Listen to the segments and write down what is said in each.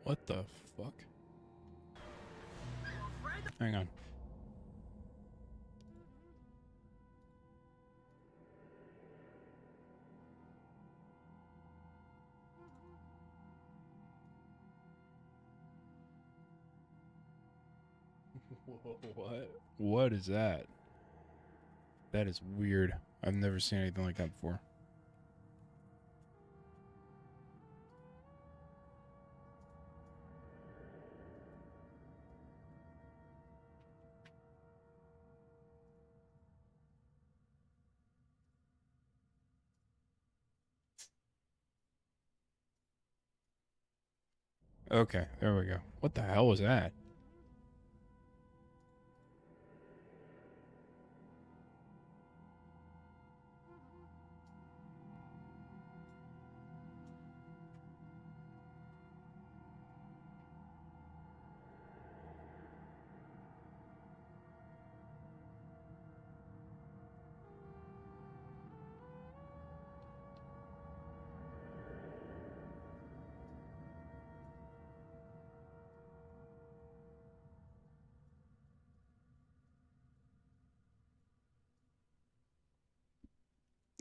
What the fuck? Hang on. What? What is that? That is weird. I've never seen anything like that before. Okay, there we go. What the hell was that?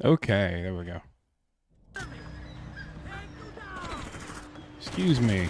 Okay, there we go. Excuse me.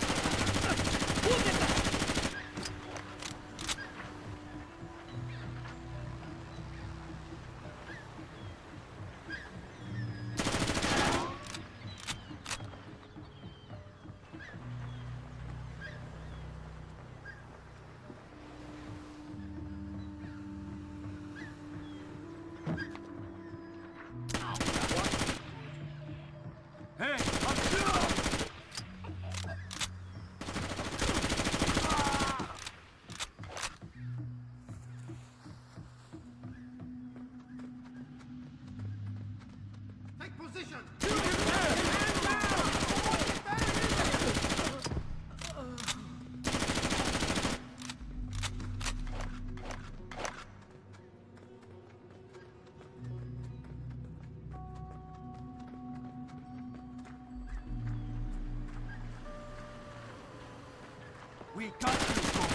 We got you, I'm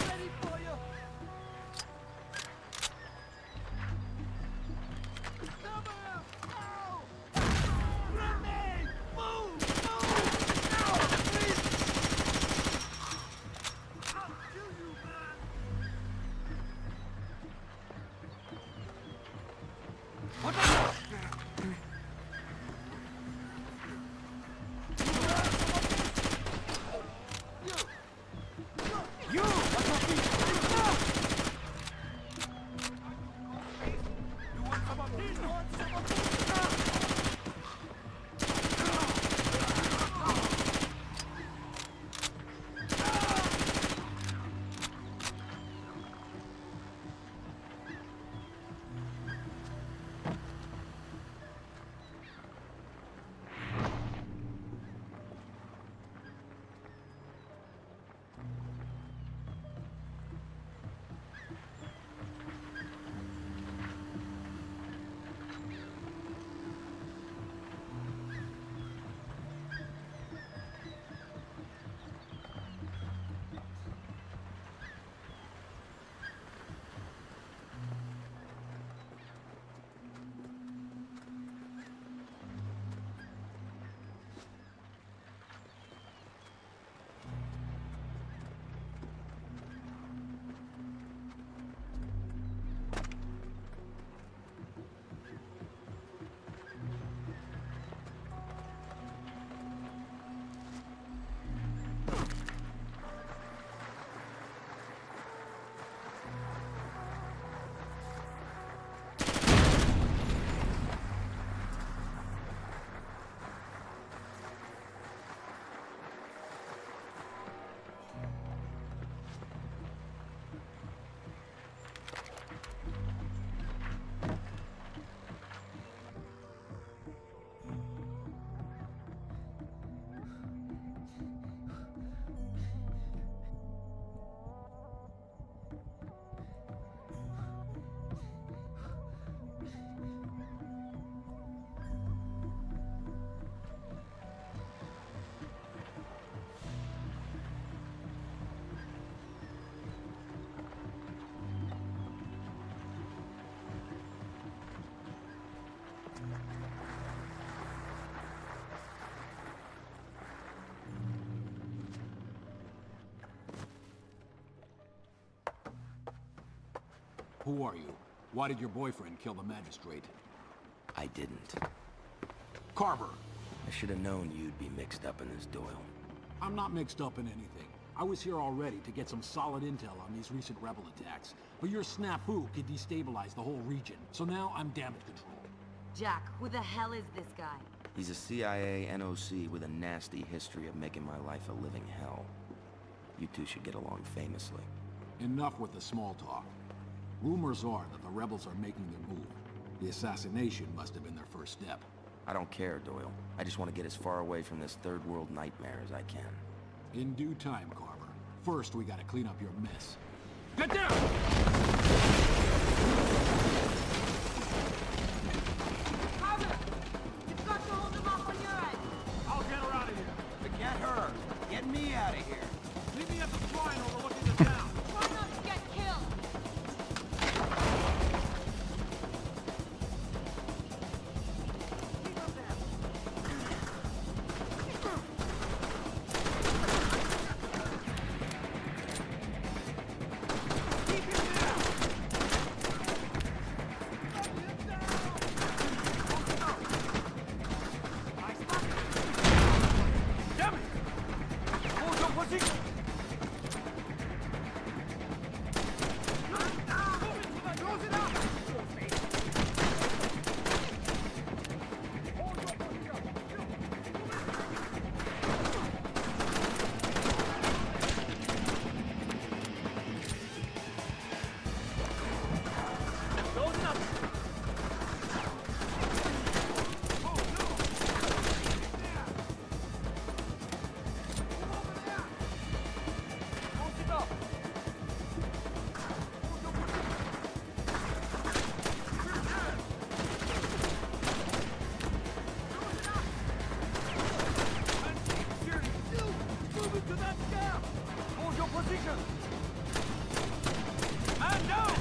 ready for you. Cover! No! Run me! Move! Move! No! Please! I'll kill you, man! What the? You! Who are you? Why did your boyfriend kill the magistrate? I didn't. Carver! I should have known you'd be mixed up in this, Doyle. I'm not mixed up in anything. I was here already to get some solid intel on these recent rebel attacks. But your snafu could destabilize the whole region. So now I'm damage control. Jack, who the hell is this guy? He's a CIA NOC with a nasty history of making my life a living hell. You two should get along famously. Enough with the small talk. Rumors are that the rebels are making their move. The assassination must have been their first step. I don't care, Doyle. I just want to get as far away from this third world nightmare as I can. In due time, Carver. First, we gotta clean up your mess. Get down! Carver! You've got to hold him off on your end! I'll get her out of here. Forget her. Get me out of here. Meet me at the shrine overlooking the town. Try not to get killed! Damn it! Hold your position! Close it up! Close it up! Hold your position! Man down!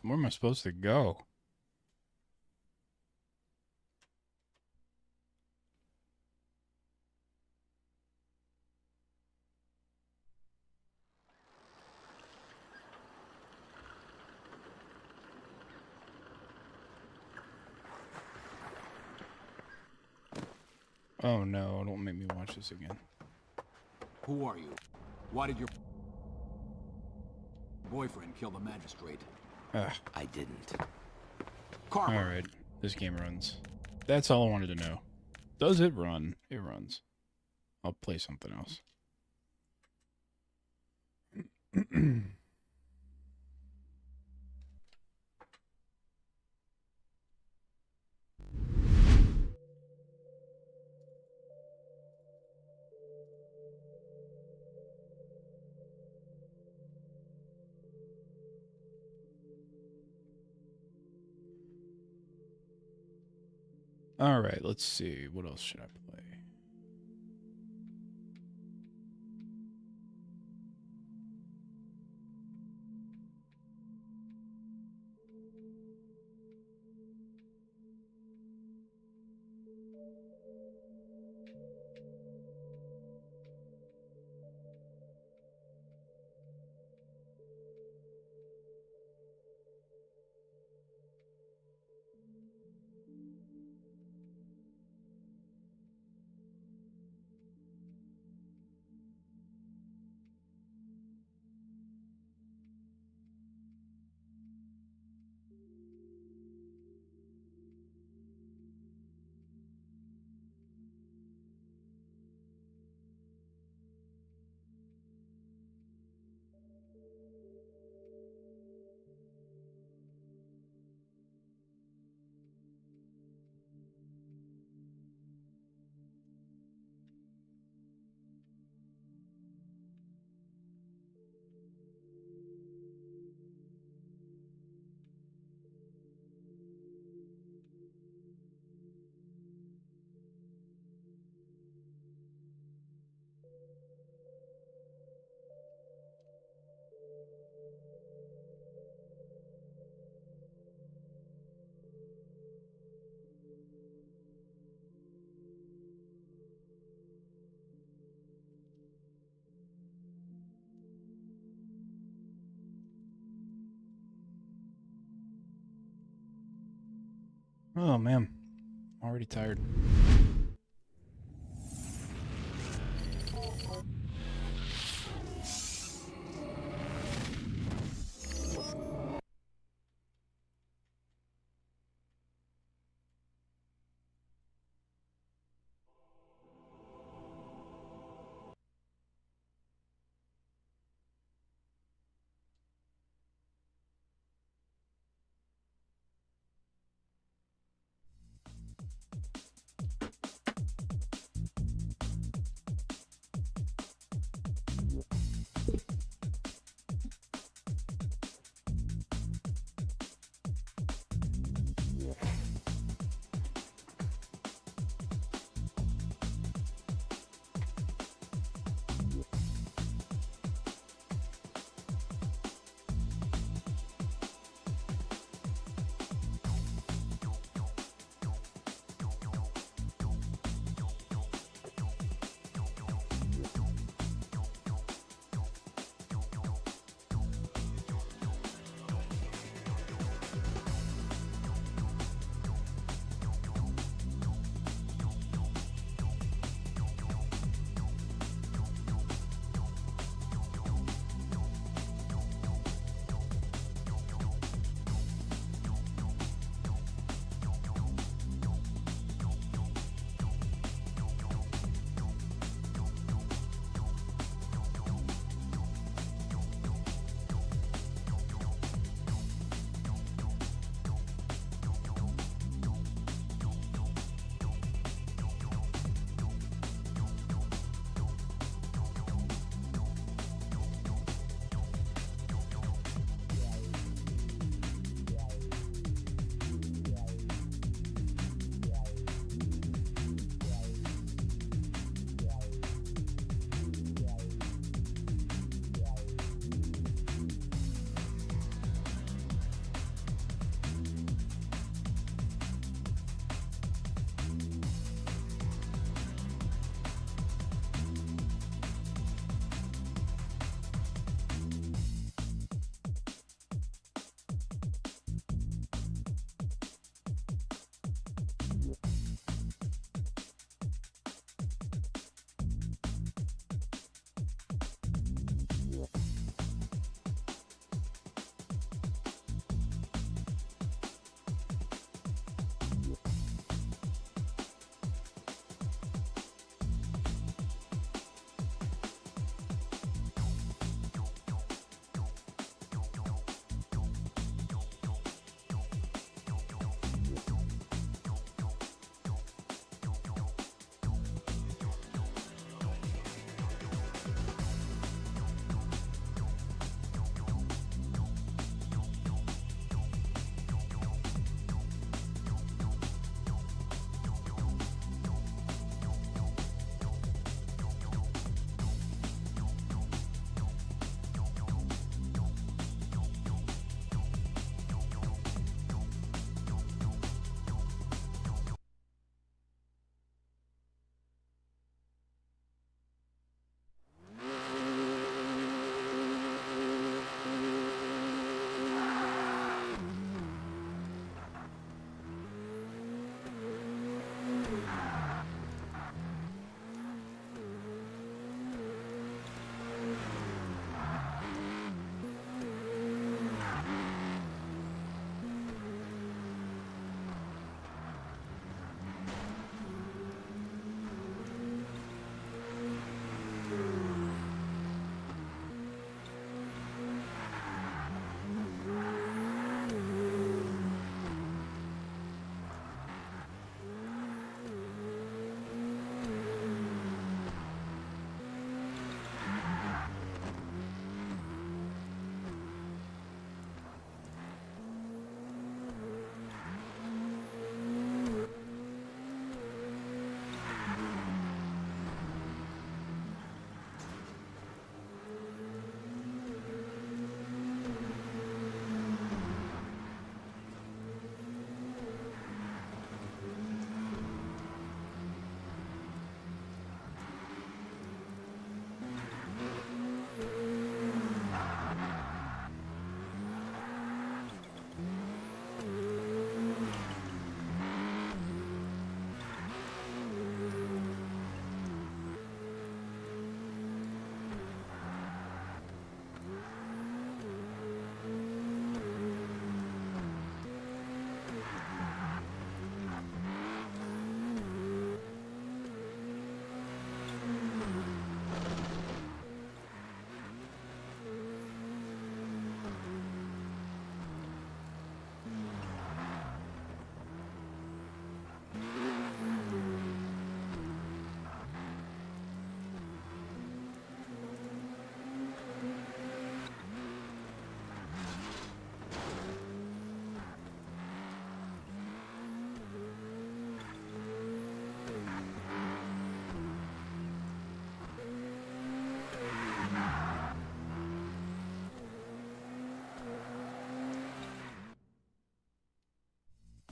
Where am I supposed to go? Oh no, don't make me watch this again. Who are you? Why did your boyfriend kill the magistrate? Ugh. I didn't. Carver! Alright, this game runs. That's all I wanted to know. Does it run? It runs. I'll play something else. Alright, let's see. What else should I play? Oh man, already tired.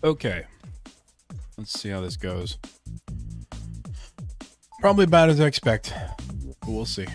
Okay. Let's see how this goes. Probably about as I expect. But we'll see.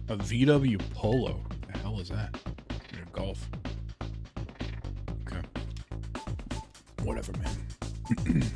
A VW Polo. What the hell is that? Golf. Okay. Whatever, man.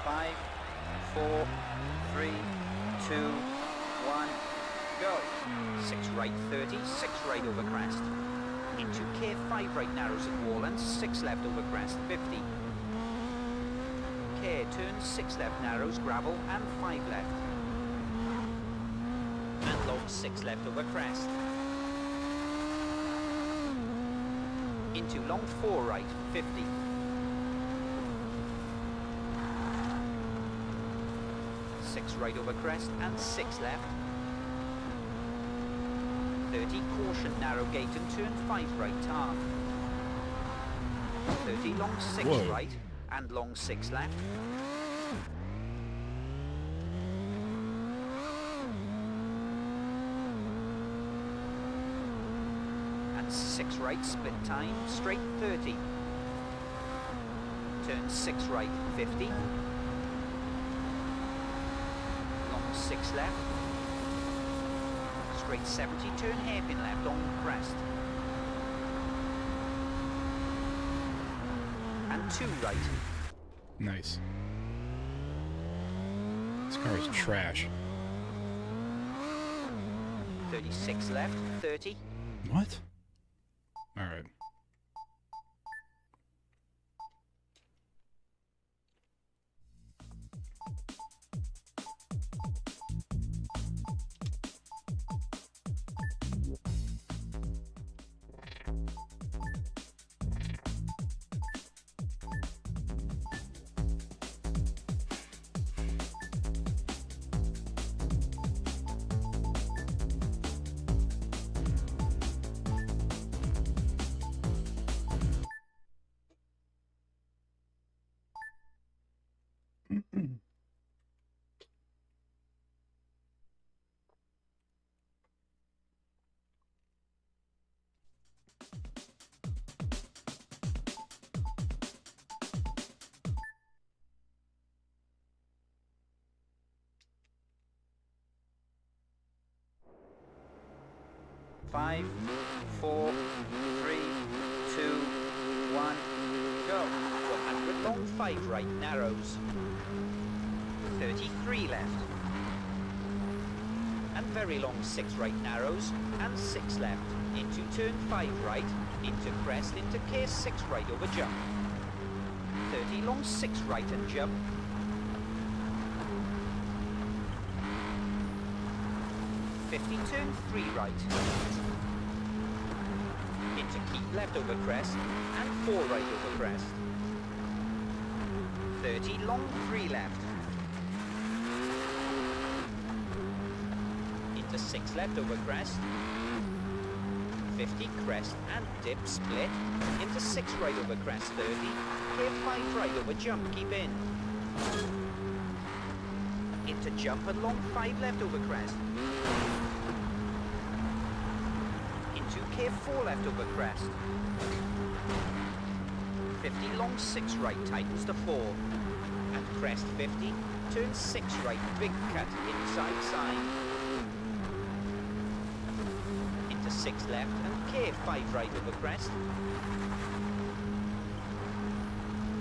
Five, 4, 3, 2, 1, go. 6 right 30, 6 right over crest. Into care 5 right narrows at wall and 6 left over crest, 50. Care turn 6 left narrows, gravel and 5 left. And long 6 left over crest. Into long 4 right, 50. 6 right over crest and 6 left. 30, caution, narrow gate and turn 5 right tar. 30, long 6 Whoa. right and long 6 left. And 6 right, split time, straight 30. Turn 6 right, 50. 6 left, straight 70, turn hairpin left on crest, and 2 right. Nice. Or is trash? 36 left, 30. What? All right. Five, four, three, two, one, go. 100 long 5 right, narrows. 33 left. And very long 6 right, narrows. And 6 left. Into turn 5 right. Into crest, into case 6 right over jump. 30 long 6 right and jump. 50 turn 3 right. Into keep left over crest and 4 right over crest. 30 long 3 left. Into 6 left over crest. 50 crest and dip split. Into 6 right over crest 30. Clear 5 right over jump, keep in. Into jump and long 5 left over crest. Into clear 4 left over crest. 50 long 6 right tightens to 4. And crest 50, turn 6 right, big cut, inside side. Into 6 left and clear 5 right over crest.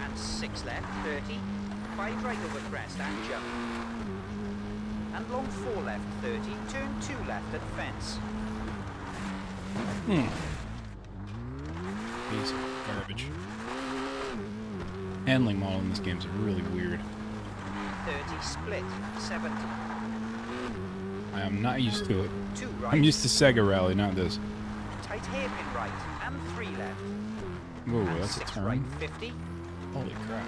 And 6 left, 30, 5 right over crest and jump. And long 4 left, 30, turn 2 left at fence. Piece of garbage. Handling model in this game is really weird. 30 split, 70. I am not used to it. 2 right. I'm used to Sega Rally, not this. Tight hairpin right and 3 left. Whoa, And that's a 6 turn. right, 50. Holy crap.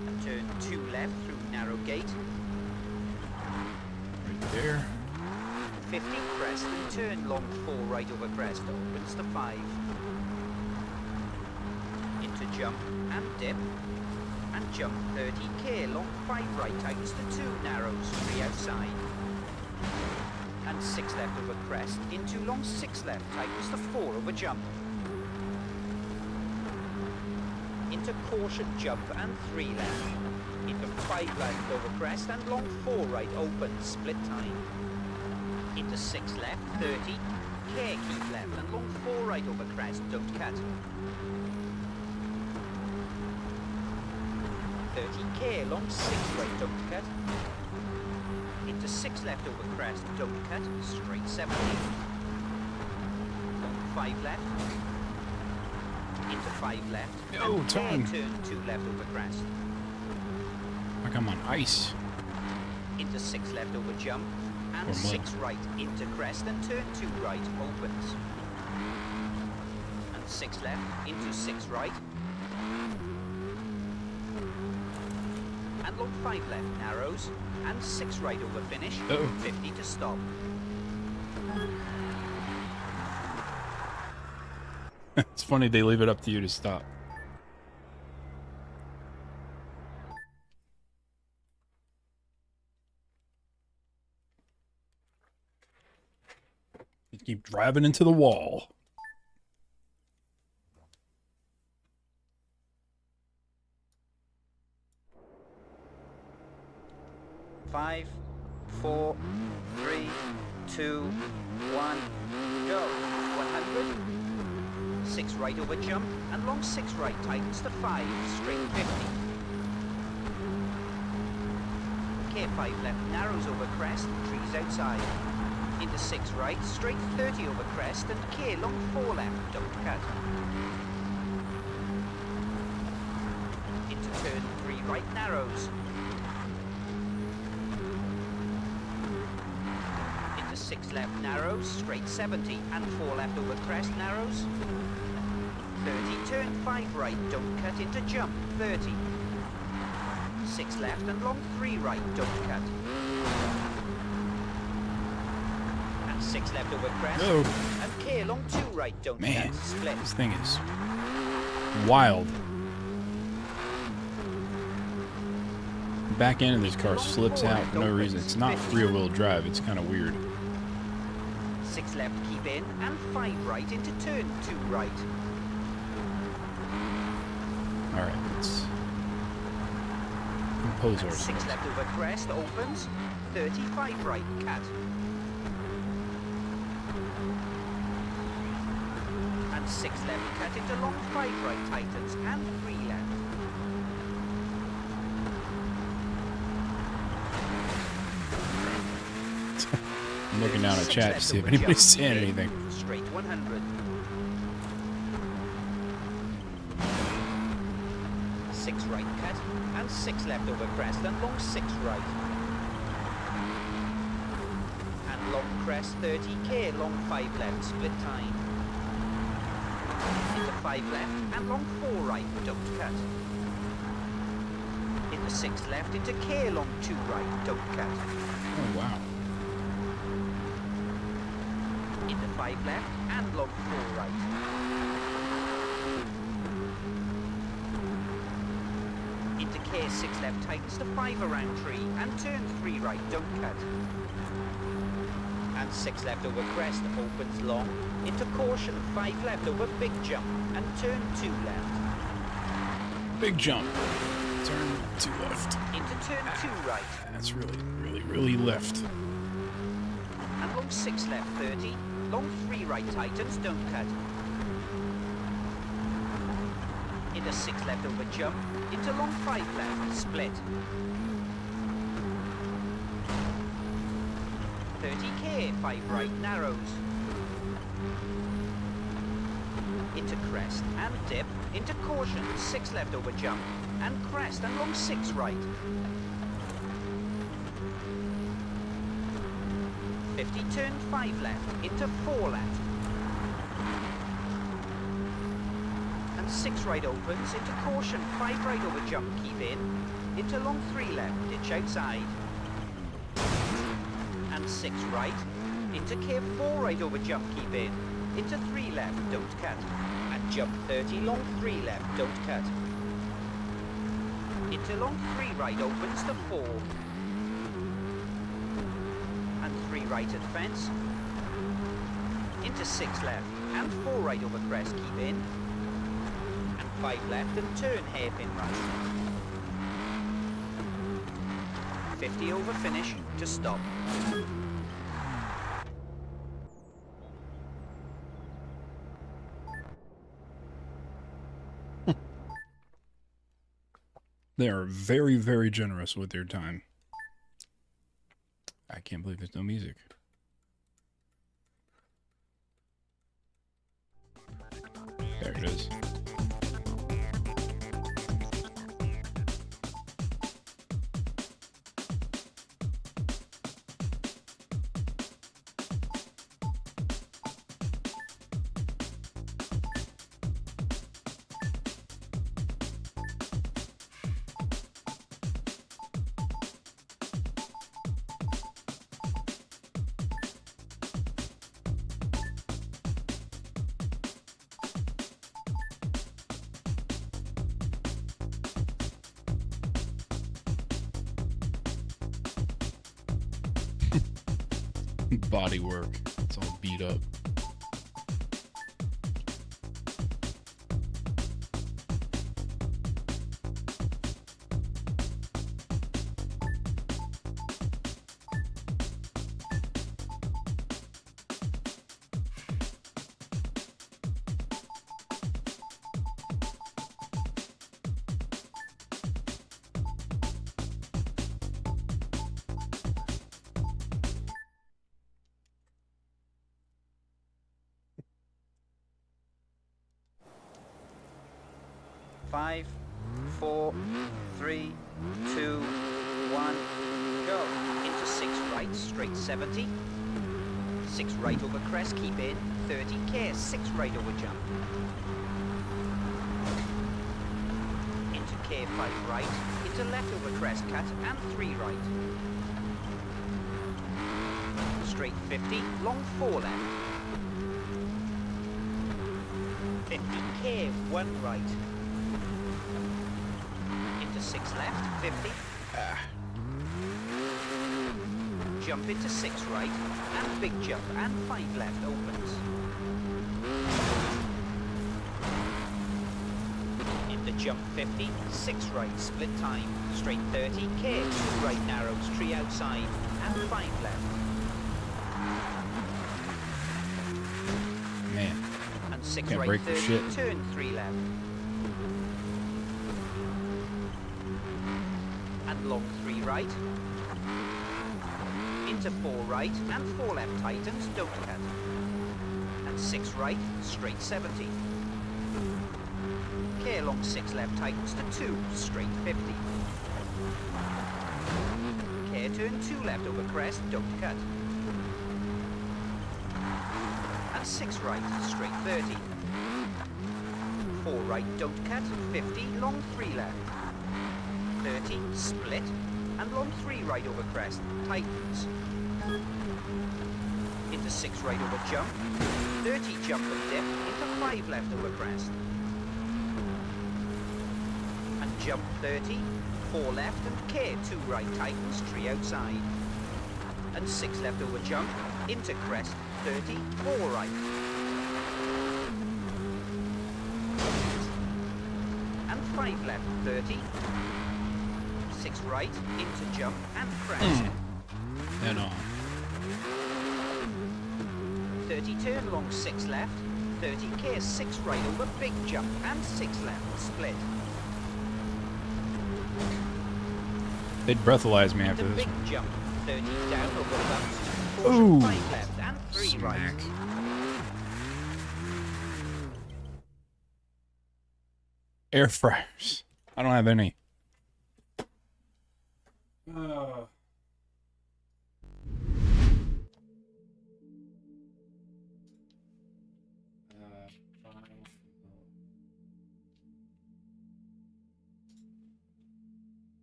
And turn 2 left through narrow gate. Right there. 50 crest and turn long 4 right over crest, opens to 5. Into jump and dip. And jump 30k, long 5 right, tightens to 2, narrows, 3 outside. And 6 left over crest, into long 6 left, tightens to 4 over jump. Into caution jump and 3 left. Into 5 left over crest and long 4 right, open, split time. Into 6 left, 30, care keep left and long 4 right over crest, don't cut. 30k, long 6 right, don't cut. Into 6 left over crest, don't cut, straight 70. Long 5 left. Into 5 left. Oh, and turn. turn 2 left over crest. Like I'm on ice. Into 6 left over jump. And Or 6 right into crest and turn 2 right, opens. And 6 left into 6 right. And long 5 left, narrows. And 6 right over finish. Uh-oh. 50 to stop. It's funny they leave it up to you to stop. You keep driving into the wall. Five, 4, 3, 2, 1, go. 100. 6 right over jump and long 6 right tightens to 5, straight 50. care 5 left, narrows over crest, trees outside. Into 6 right, straight 30 over crest, and care long 4 left, don't cut. Into turn 3 right, narrows. Into 6 left, narrows, straight 70, and 4 left over crest, narrows. 30, turn 5 right, don't cut, into jump, 30. 6 left and long 3 right, don't cut. And 6 left over crest. No. And care long 2 right, don't Man, cut, split. this thing is wild. Back end of this car slips out for no reason. It's not rear-wheel drive. It's kind of weird. 6 left, keep in, and 5 right into turn 2 right. All right, let's compose And ourselves. 6 left over crest, opens, 35 right, cut. And 6 left, cut into long 5 right, tightens, and 3 left. I'm looking down at 6 chat to left see if over anybody's jump, saying keep in, anything. Straight 100. 6 right cut, and 6 left over crest, and long 6 right. And long crest 30k, long 5 left, split time. Into 5 left, and long 4 right, don't cut. Into 6 left, into K, long 2 right, don't cut. Oh, wow. Into 5 left, and long 4 right. Into K, 6 left, tightens to 5 around tree, and turn 3 right, don't cut. And 6 left over crest, opens long, into caution, 5 left over big jump, and turn 2 left. Big jump. Turn 2 left. Into turn 2 right, That's really left. and long 6 left, 30, long 3 right, tightens, don't cut. Into 6 left over jump, into long 5 left, split. 30k, 5 right, narrows. Into crest and dip, into caution, 6 left over jump, and crest and long 6 right. 50, turn 5 left, into 4 left. And 6 right opens, into caution, 5 right over jump, keep in, into long 3 left, ditch outside. And 6 right, into care 4 right over jump, keep in, into 3 left, don't cut, and jump 30, long 3 left, don't cut. Into long 3 right opens to 4. And 3 right at fence. Into 6 left, and 4 right over crest, keep in. And 5 left, and turn hairpin right. 50 over finish, to stop. They are very generous with their time. I can't believe there's no music. There it is. Body work. It's all beat up. 5, 4, 3, 2, 1, go. Into 6 right, straight 70. 6 right over crest, keep in, 30, care, 6 right over jump. Into care, 5 right, into left over crest, cut, and 3 right. Straight 50, long 4 left. 50, care, 1 right. Into 6 left, 50. Jump into 6 right, and big jump, and 5 left opens. Into jump 50, 6 right, split time, straight 30, care, 2 right narrows, tree outside, and 5 left. Man. And 6 Can't right, break the 30, shit. turn 3 left. And long 3 right. Into 4 right and 4 left tightens, don't cut. And 6 right, straight 70. Care long 6 left tightens to 2, straight 50. Care turn 2 left over crest, don't cut. And 6 right, straight 30. 4 right, don't cut, 50, long 3 left. 30, split, and long 3 right over crest, tightens. Into 6 right over jump, 30 jump and dip, into 5 left over crest. And jump 30, 4 left and care 2 right tightens, tree outside. And 6 left over jump, into crest, 30, 4 right. And 5 left, 30. 6 right, into jump, and crest. And on. 30 turn long 6 left, 30 care 6 right over big jump, and 6 left, split. They'd breathalyze me after Into this. big jump, 30 down over bumps, Ooh. 5 left, and 3 Smack. right. Air fryers. I don't have any.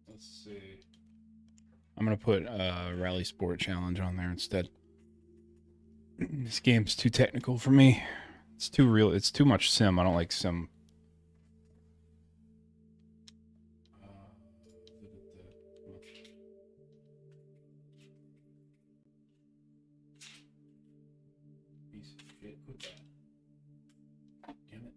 Let's see. I'm gonna put Rally Sport Challenge on there instead. This game's too technical for me. It's too real. It's too much sim. I don't like sim. Piece of shit. Quit that. Damn it.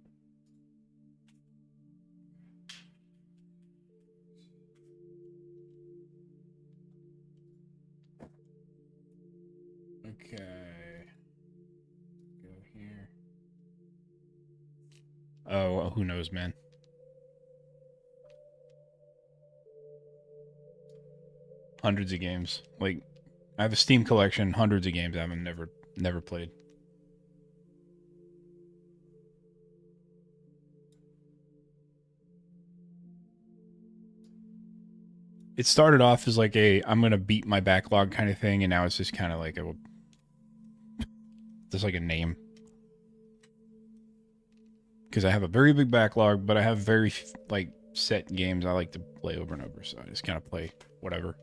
Okay. Go here. Oh, well, who knows, man. Hundreds of games. Like, I have a Steam collection, hundreds of games I've never played. It started off as like I'm gonna beat my backlog kind of thing, and now it's just kind of like just like a name. Because I have a very big backlog, but I have very like set games I like to play over and over, so I just kind of play whatever.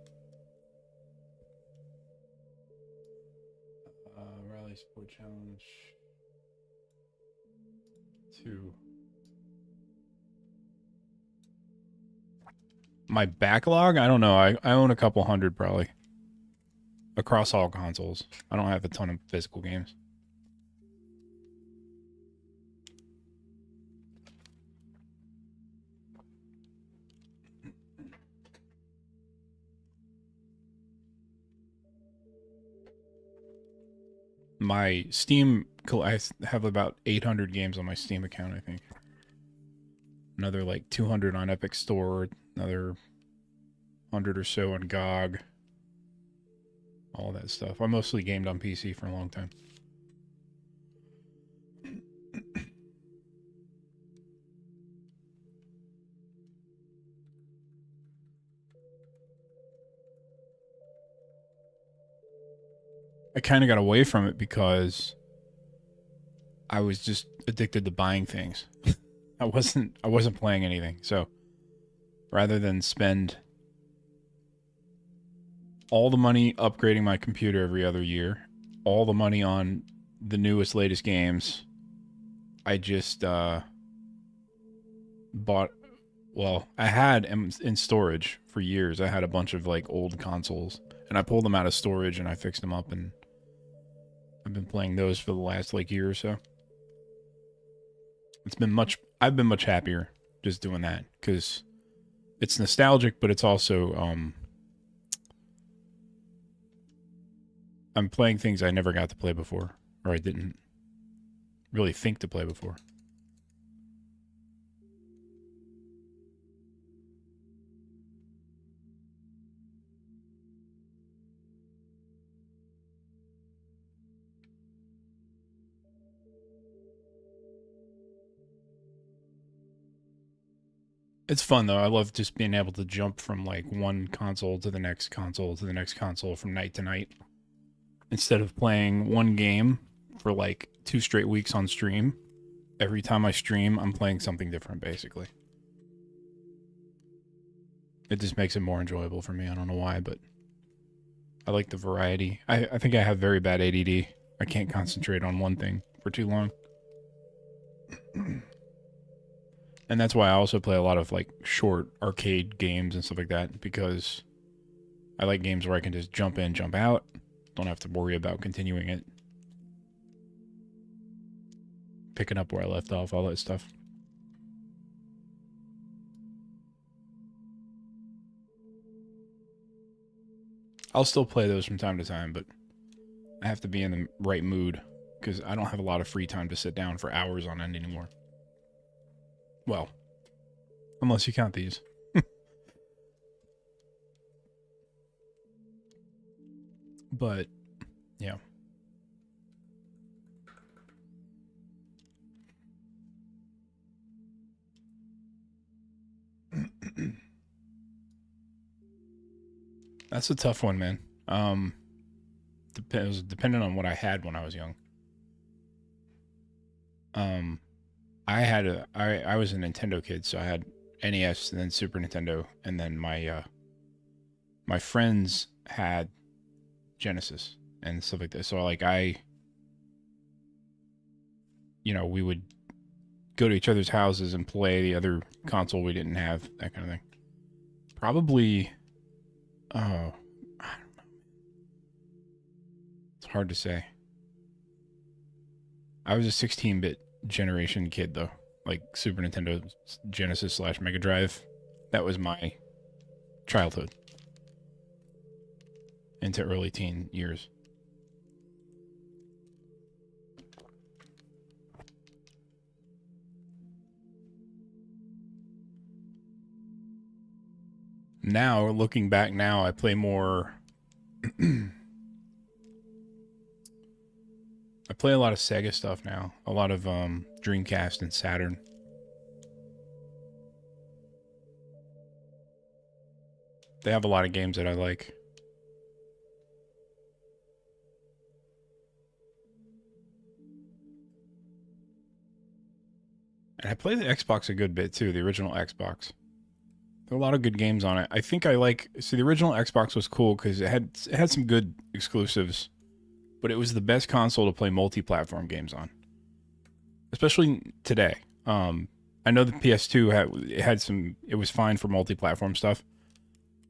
Rally Sport Challenge 2. My backlog? I don't know. I own a couple hundred probably. Across all consoles. I don't have a ton of physical games. My Steam, I have about 800 games on my Steam account, I think. Another like 200 on Epic Store, another 100 or so on GOG. All that stuff. I mostly gamed on PC for a long time. I kind of got away from it because I was just addicted to buying things. I wasn't playing anything. So rather than spend all the money upgrading my computer every other year, all the money on the newest, latest games, I just bought. Well, I had in storage for years. I had a bunch of like old consoles, and I pulled them out of storage and I fixed them up, and I've been playing those for the last like year or so. I've been much happier just doing that because it's nostalgic, but it's also I'm playing things I never got to play before, or I didn't really think to play before. It's fun though. I love just being able to jump from like one console to the next console to the next console from night to night. Instead of playing one game for like 2 straight weeks on stream, every time I stream, I'm playing something different basically. It just makes it more enjoyable for me. I don't know why, but I like the variety. I think I have very bad ADD. I can't concentrate on one thing for too long. And that's why I also play a lot of like short arcade games and stuff like that, because I like games where I can just jump in, jump out. Don't have to worry about continuing it. Picking up where I left off, all that stuff. I'll still play those from time to time, but I have to be in the right mood because I don't have a lot of free time to sit down for hours on end anymore. Well, unless you count these. But, yeah. That's a tough one, man. It was dependent on what I had when I was young. I was a Nintendo kid, so I had NES and then Super Nintendo, and then my friends had Genesis and stuff like that. So like we would go to each other's houses and play the other console we didn't have, that kind of thing. Probably, I don't know. It's hard to say. I was a 16-bit generation kid though, like Super Nintendo, Genesis / Mega Drive. That was my childhood into early teen years. Now, looking back now, I play more... I play a lot of Sega stuff now. A lot of Dreamcast and Saturn. They have a lot of games that I like. And I play the Xbox a good bit too, the original Xbox. There are a lot of good games on it. I think I like... See, the original Xbox was cool because it had some good exclusives, but it was the best console to play multi-platform games on, especially today. I know the PS2 had some... It was fine for multi-platform stuff,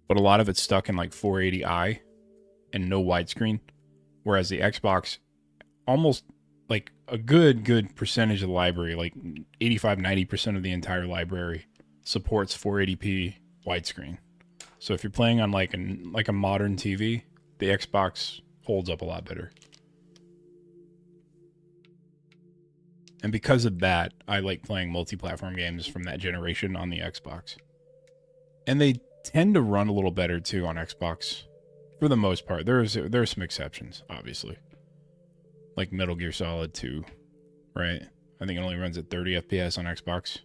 but a lot of it's stuck in like 480i and no widescreen, whereas the Xbox, almost like a good percentage of the library, like 85-90% of the entire library, supports 480p widescreen. So if you're playing on like a modern TV, the Xbox holds up a lot better. And because of that, I like playing multi-platform games from that generation on the Xbox. And they tend to run a little better too on Xbox for the most part. There's some exceptions, obviously. Like Metal Gear Solid 2, right? I think it only runs at 30 FPS on Xbox.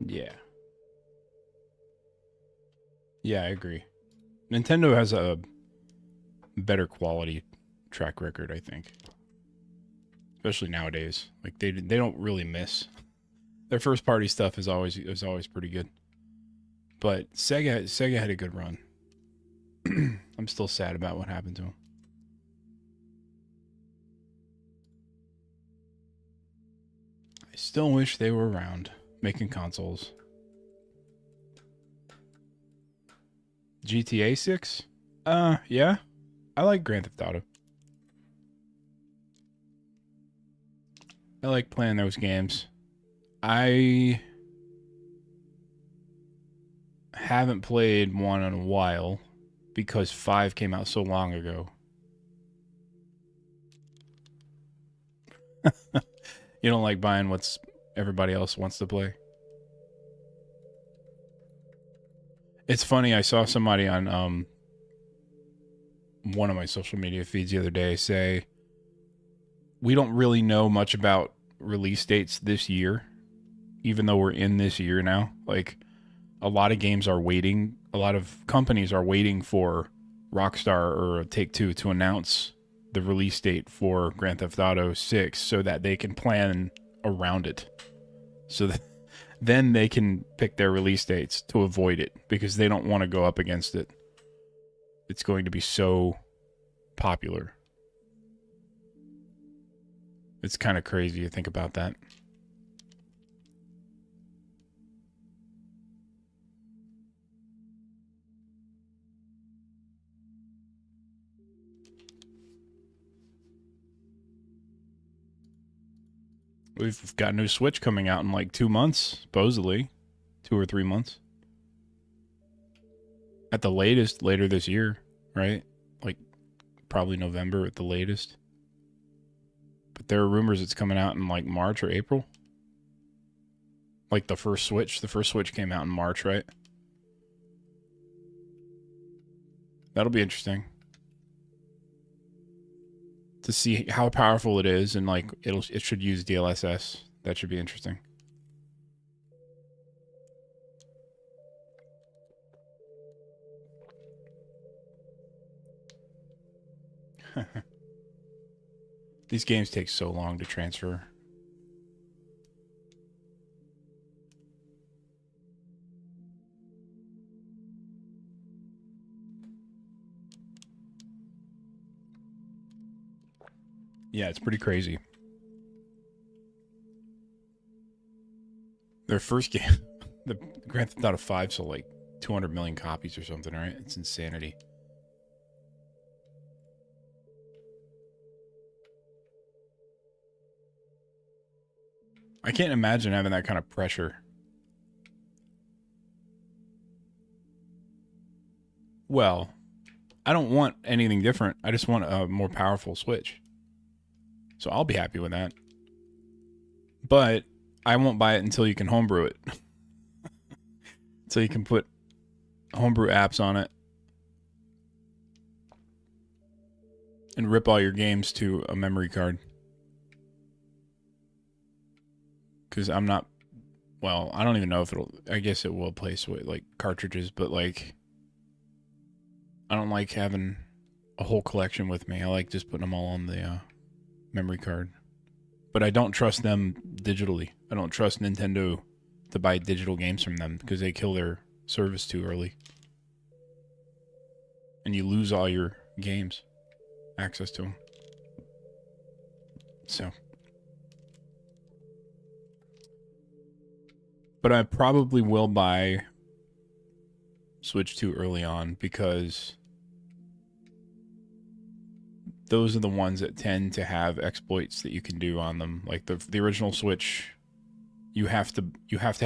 Yeah. Yeah, I agree. Nintendo has a better quality track record, I think. Especially nowadays. Like they don't really miss. Their first party stuff is always pretty good. But Sega had a good run. I'm still sad about what happened to him. I still wish they were around making consoles. GTA 6? Yeah. I like Grand Theft Auto. I like playing those games. I haven't played one in a while because 5 came out so long ago. You don't like buying what's everybody else wants to play? It's funny, I saw somebody on one of my social media feeds the other day say, we don't really know much about release dates this year, even though we're in this year now. Like, a lot of games are waiting, a lot of companies are waiting for Rockstar or Take-Two to announce the release date for Grand Theft Auto 6 so that they can plan around it. So that then they can pick their release dates to avoid it because they don't want to go up against it. It's going to be so popular. It's kind of crazy to think about that. We've got a new Switch coming out in like 2 months, supposedly. 2 or 3 months. At the latest, later this year, right? Like, probably November at the latest. But there are rumors it's coming out in like March or April. Like the first Switch. The first Switch came out in March, right? That'll be interesting. To see how powerful it is, and like it should use DLSS. That should be interesting. These games take so long to transfer. Yeah, it's pretty crazy. Their first game, the Grand Theft Auto 5 sold like 200 million copies or something, right? It's insanity. I can't imagine having that kind of pressure. Well, I don't want anything different. I just want a more powerful Switch. So I'll be happy with that. But I won't buy it until you can homebrew it. So you can put homebrew apps on it. And rip all your games to a memory card. Because I'm not... Well, I don't even know if it'll... I guess it will play like cartridges, but like... I don't like having a whole collection with me. I like just putting them all on the memory card. But I don't trust them digitally. I don't trust Nintendo to buy digital games from them because they kill their service too early. And you lose all your games. Access to them. So. But I probably will buy Switch 2 early on because those are the ones that tend to have exploits that you can do on them. Like the original Switch, you have to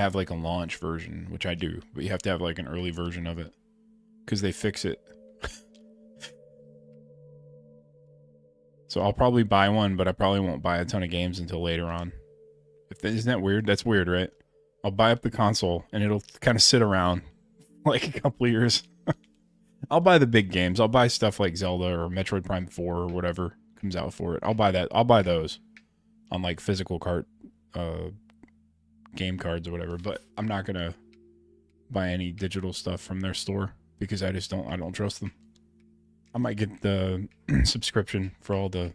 have like a launch version, which I do, but you have to have like an early version of it because they fix it. So I'll probably buy one, but I probably won't buy a ton of games until later on. Isn't that weird? That's weird, right? I'll buy up the console and it'll kind of sit around like a couple of years. I'll buy the big games. I'll buy stuff like Zelda or Metroid Prime 4 or whatever comes out for it. I'll buy that. I'll buy those on like physical game cards or whatever, but I'm not gonna buy any digital stuff from their store because I don't trust them. I might get the subscription for all the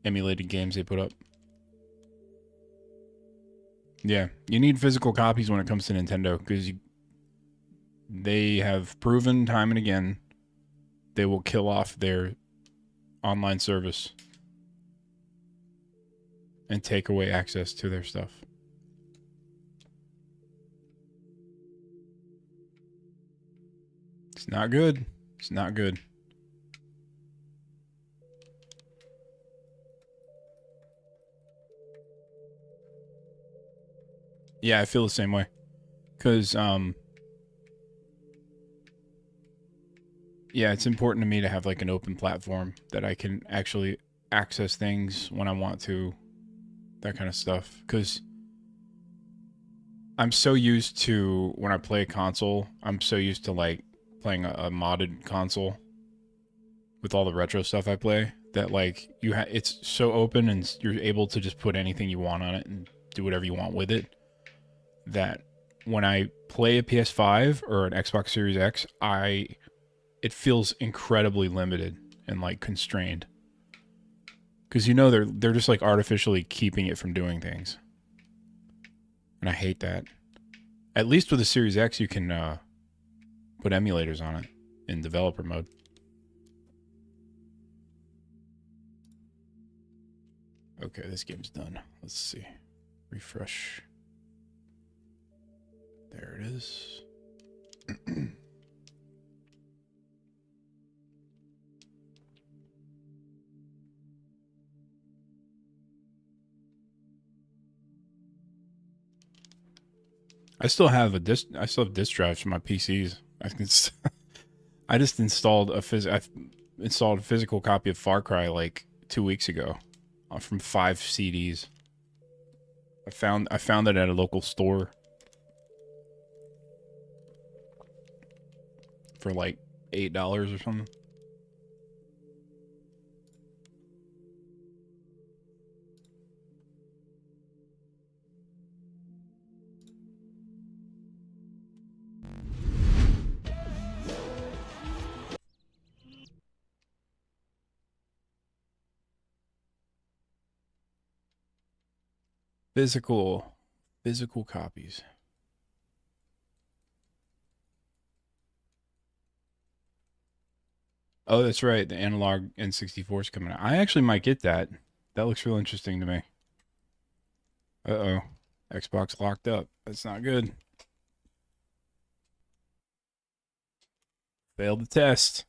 emulated games they put up. Yeah, you need physical copies when it comes to Nintendo because they have proven time and again they will kill off their online service and take away access to their stuff. It's not good. It's not good. Yeah, I feel the same way. Because, yeah, it's important to me to have like an open platform that I can actually access things when I want to. That kind of stuff. Because I'm so used to, when I play a console, I'm so used to like playing a modded console with all the retro stuff I play that like it's so open and you're able to just put anything you want on it and do whatever you want with it, that when I play a PS5 or an Xbox Series X, it feels incredibly limited and like constrained. Because you know they're just like artificially keeping it from doing things. And I hate that. At least with the Series X you can put emulators on it in developer mode. Okay, this game's done. Let's see. Refresh. There it is. I still have disk drives for my PCs. I just installed a physical copy of Far Cry like 2 weeks ago from 5 CDs. I found it at a local store for like $8 or something. Physical copies. Oh, that's right. The analog N64 is coming out. I actually might get that. That looks real interesting to me. Uh-oh. Xbox locked up. That's not good. Failed the test.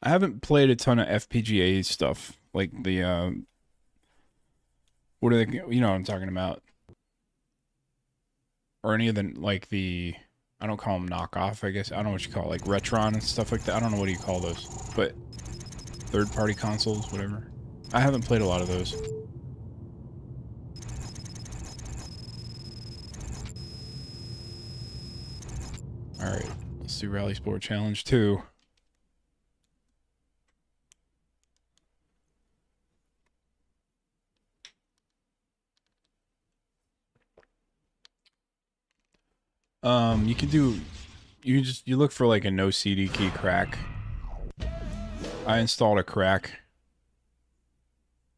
I haven't played a ton of FPGA stuff, like the, what are they, you know what I'm talking about. Or any of the, like the, I don't call them knockoff, I guess. I don't know what you call it, like Retron and stuff like that. I don't know what do you call those, but third-party consoles, whatever. I haven't played a lot of those. Alright, let's do Rally Sport Challenge 2. You can do, you look for like a no CD key crack. I installed a crack.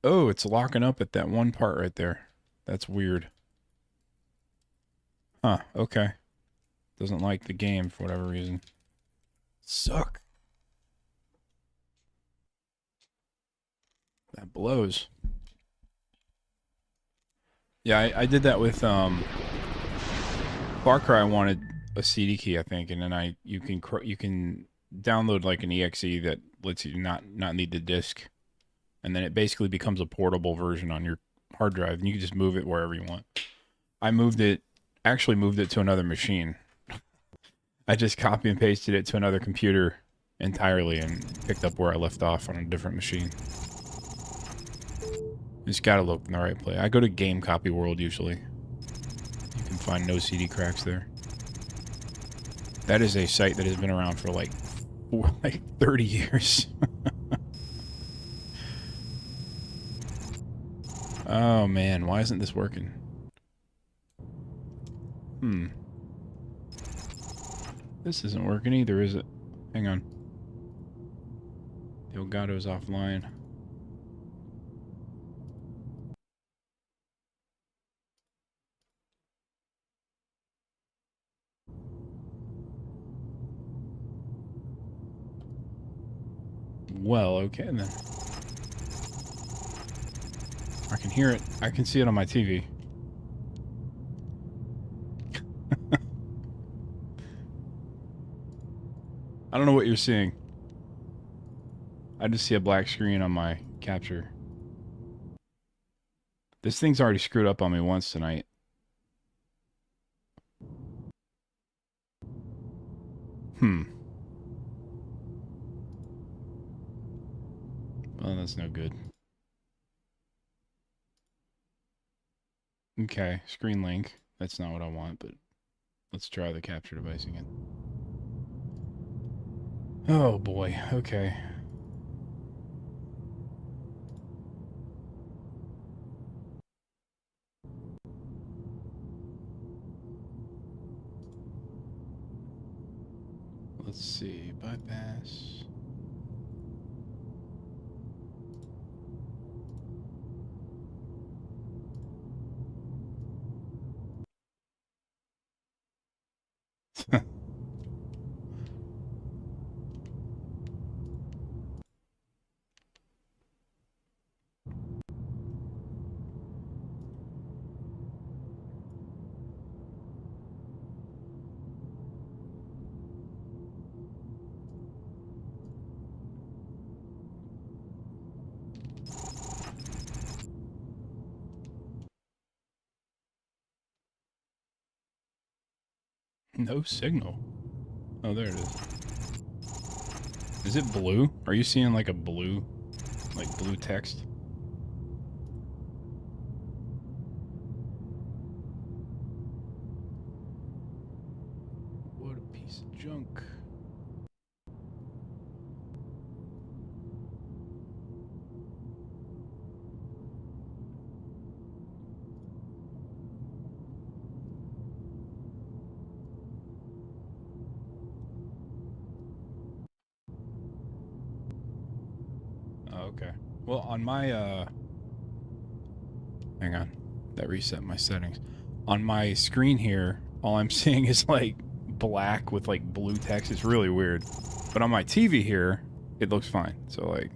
Oh, it's locking up at that one part right there. That's weird. Huh, okay. Doesn't like the game for whatever reason. Suck. That blows. Yeah, I did that with, Far Cry wanted a CD key, I think, and then you can download like an exe that lets you not need the disc, and then it basically becomes a portable version on your hard drive, and you can just move it wherever you want. I actually moved it to another machine. I just copy and pasted it to another computer entirely and picked up where I left off on a different machine. Just gotta look in the right place. I go to Game Copy World usually. find no CD cracks there. That is a site that has been around for like 30 years. Oh man, why isn't this working? This isn't working either, is it? Hang on. The Elgato's offline. Well, okay then. I can hear it. I can see it on my TV. I don't know what you're seeing. I just see a black screen on my capture. This thing's already screwed up on me once tonight. Well, that's no good. Okay, screen link. That's not what I want, but let's try the capture device again. Oh boy, okay. Let's see, bypass. No signal. Oh, there it is. Is it blue? Are you seeing like a blue, like blue text? What a piece of junk. Okay. Well, on my, hang on. That reset my settings. On my screen here, all I'm seeing is, like, black with, like, blue text. It's really weird. But on my TV here, it looks fine. So, like,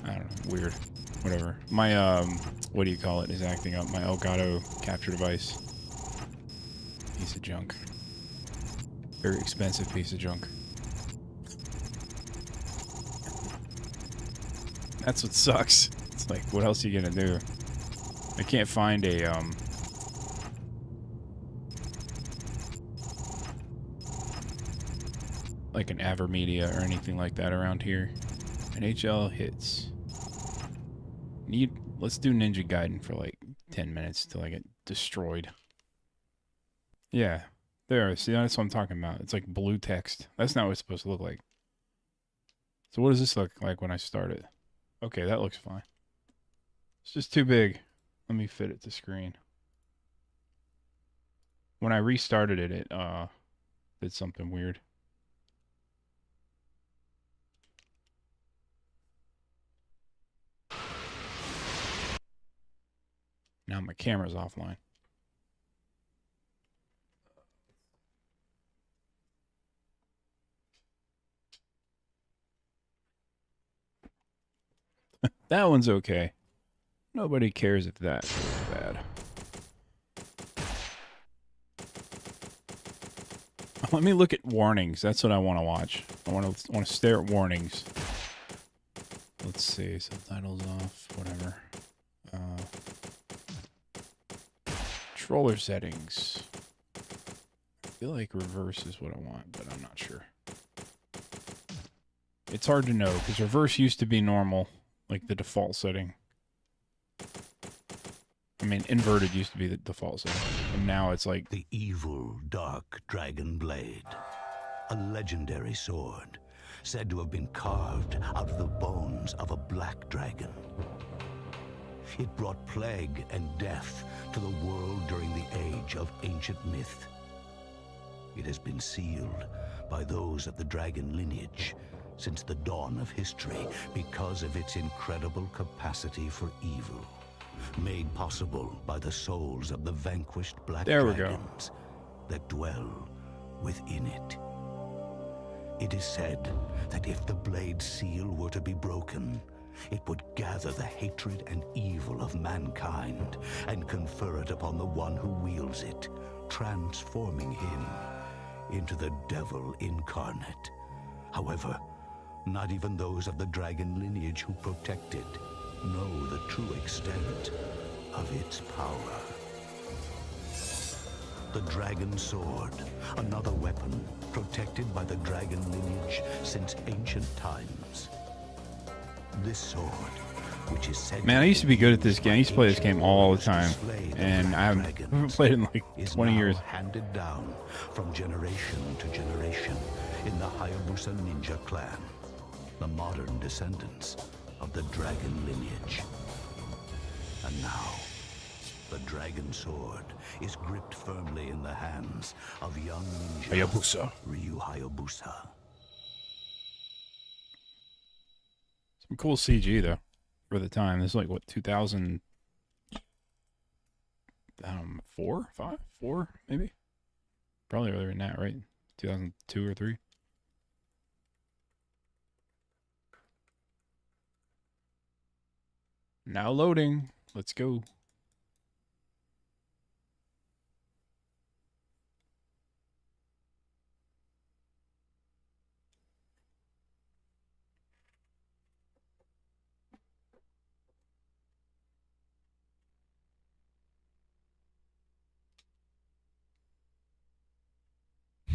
I don't know. Weird. Whatever. My, what do you call it, is acting up. My Elgato capture device. Piece of junk. Very expensive piece of junk. That's what sucks. It's like, what else are you gonna do? I can't find a, like an Avermedia or anything like that around here. NHL hits. Let's do Ninja Gaiden for like 10 minutes till I get destroyed. Yeah. There, see, that's what I'm talking about. It's like blue text. That's not what it's supposed to look like. So what does this look like when I start it? Okay, that looks fine. It's just too big. Let me fit it to screen. When I restarted it, it did something weird. Now my camera's offline. That one's okay. Nobody cares if that's bad. Let me look at warnings. That's what I want to watch. I want to stare at warnings. Let's see. Subtitles off. Whatever. Controller settings. I feel like reverse is what I want, but I'm not sure. It's hard to know because reverse used to be normal, like the default setting. mean, inverted used to be the default setting, and now it's like The evil, dark dragon blade. A legendary sword, said to have been carved out of the bones of a black dragon. It brought plague and death to the world during the age of ancient myth. It has been sealed by those of the dragon lineage since the dawn of history because of its incredible capacity for evil, made possible by the souls of the vanquished black dragons that dwell within it. It is said that if the blade's seal were to be broken, it would gather the hatred and evil of mankind and confer it upon the one who wields it, transforming him into the devil incarnate. However, not even those of the dragon lineage who protect it know the true extent of its power. The dragon sword, another weapon protected by the dragon lineage since ancient times. This sword, which is said Man, I used to be good at this game. I used to play this game all the time, and I haven't played it in like 20 years. Handed down from generation to generation in the Hayabusa ninja clan, the modern descendants of the dragon lineage. And now, the dragon sword is gripped firmly in the hands of young ninja Hayabusa. Ryu Hayabusa. Some cool CG though, for the time. This is like what, 2000? 4, 5, 4 maybe. Probably earlier than that, right? 2002 or 3. Now loading. Let's go.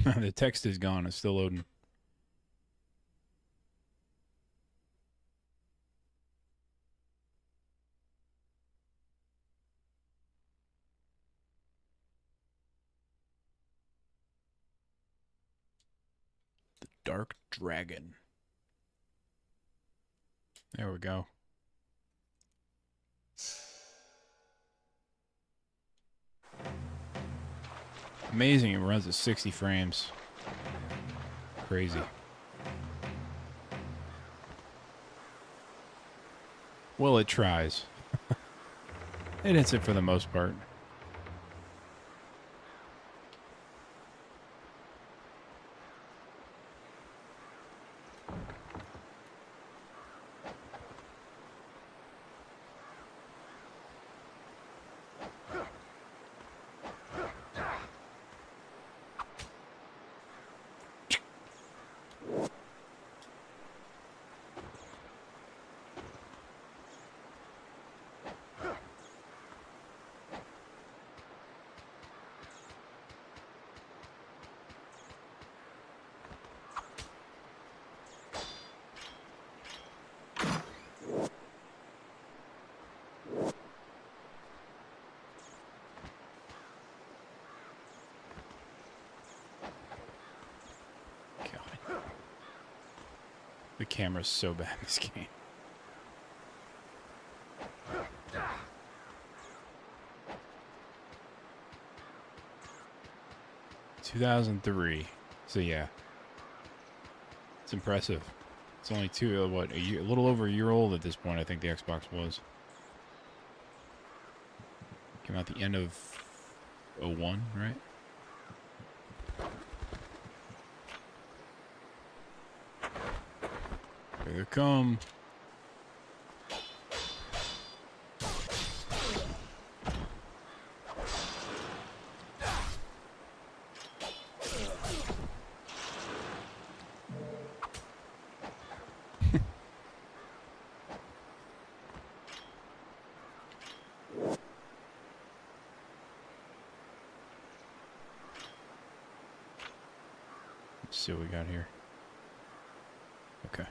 The text is gone. It's still loading. The Dark Dragon. There we go. Amazing, it runs at 60 frames. Crazy. Well, it tries. It hits it for the most part. The camera's so bad in this game. ...2003. So yeah. It's impressive. It's only a little over a year old at this point, I think the Xbox was. Came out the end of 01, right? Here they come. Let's see what we got here. Okay.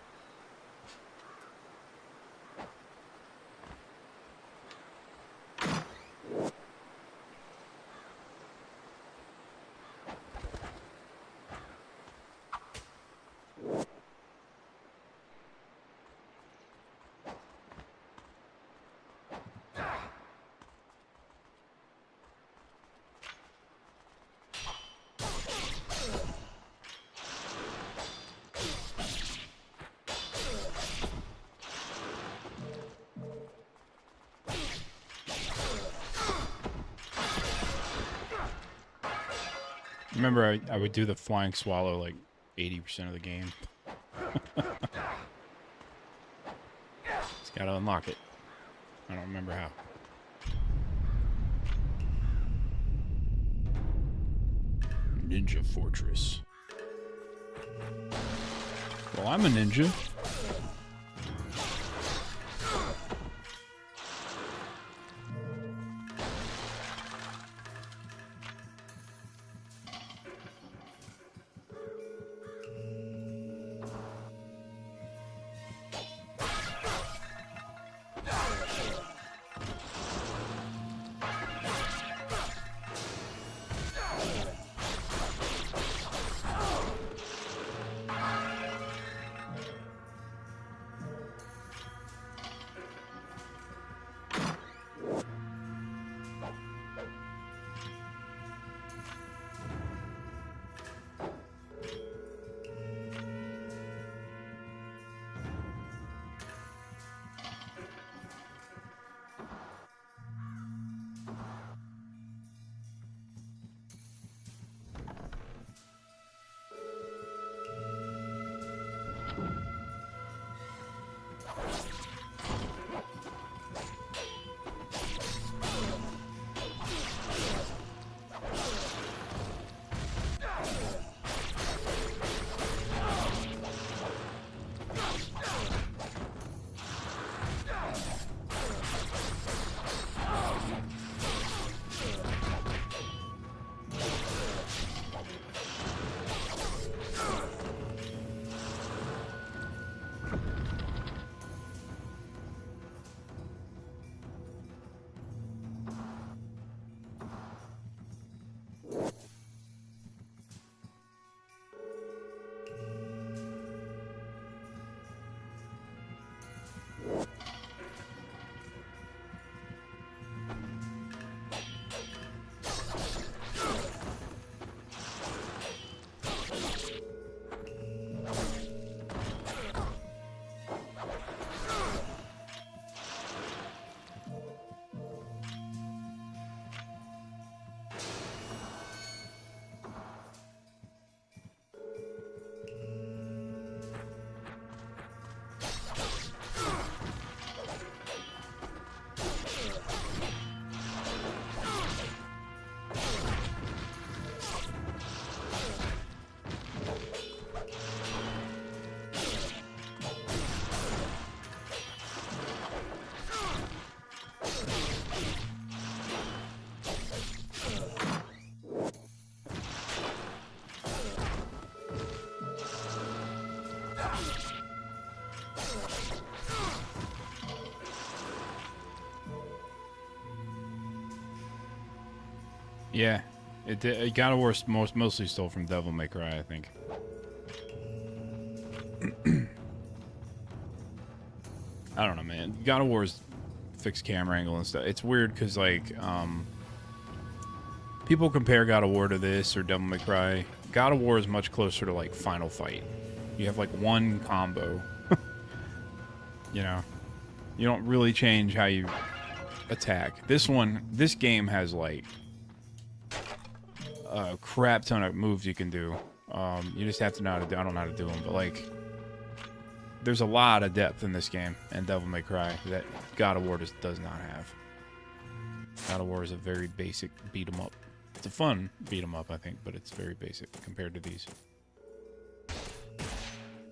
Remember, I would do the flying swallow like 80% of the game. Just gotta unlock it. I don't remember how. Ninja Fortress. Well, I'm a ninja. Yeah, it God of War mostly stole from Devil May Cry, I think. I don't know, man. God of War's fixed camera angle and stuff. It's weird because like people compare God of War to this or Devil May Cry. God of War is much closer to like Final Fight. You have like one combo. You know, you don't really change how you attack. This game has like a crap ton of moves you can do. You just have to know how to do. I don't know how to do them, but like, there's a lot of depth in this game and Devil May Cry that God of War just does not have. God of War is a very basic beat 'em up. It's a fun beat 'em up, I think, but it's very basic compared to these.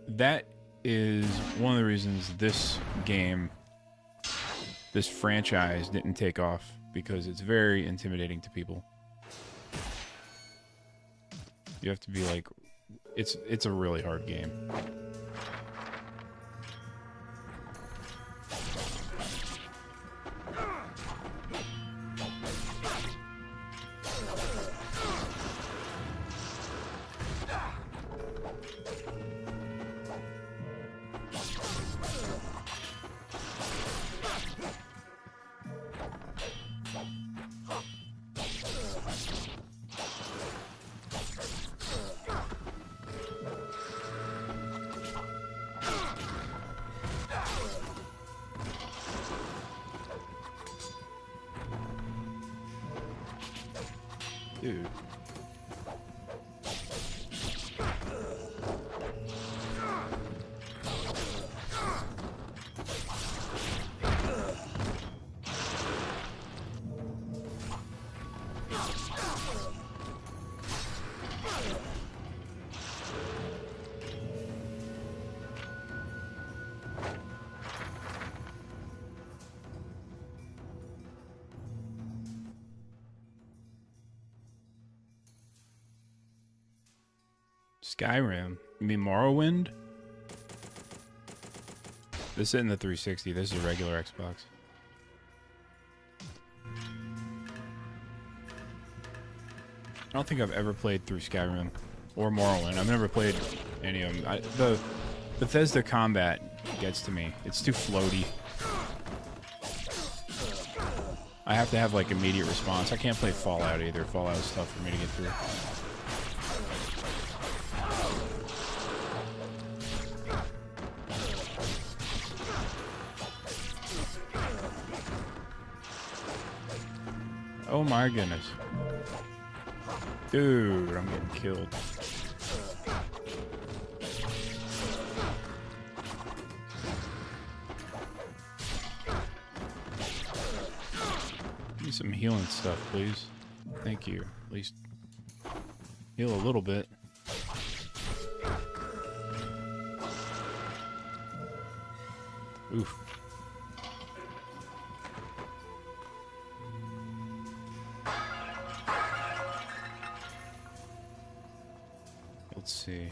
That is one of the reasons this game, this franchise didn't take off, because it's very intimidating to people. You have to be like, it's a really hard game. Dude. Skyrim. You mean Morrowind? This isn't the 360. This is a regular Xbox. I don't think I've ever played through Skyrim or Morrowind. I've never played any of them. The Bethesda combat gets to me. It's too floaty. I have to have like immediate response. I can't play Fallout either. Fallout's tough for me to get through. Oh my goodness. Dude, I'm getting killed. Give me some healing stuff, please. Thank you. At least heal a little bit. Oof. Let's see.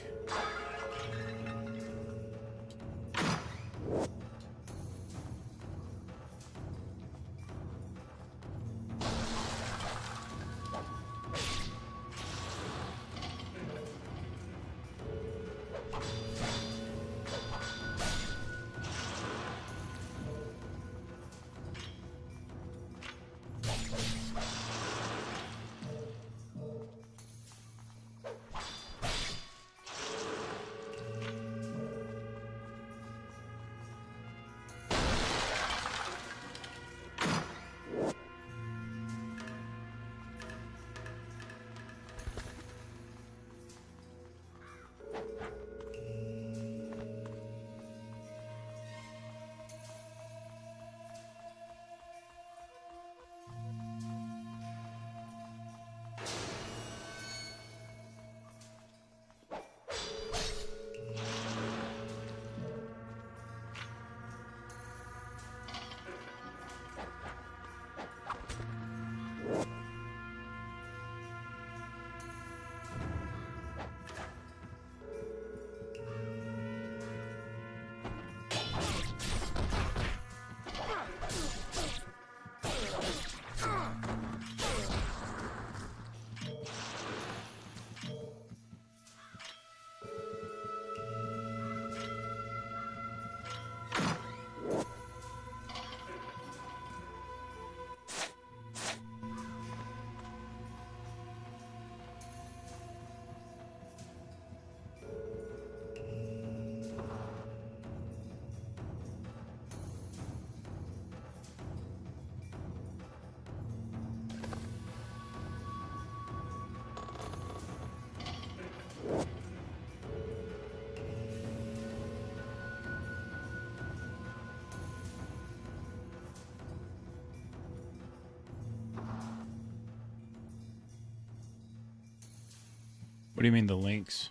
What do you mean the links?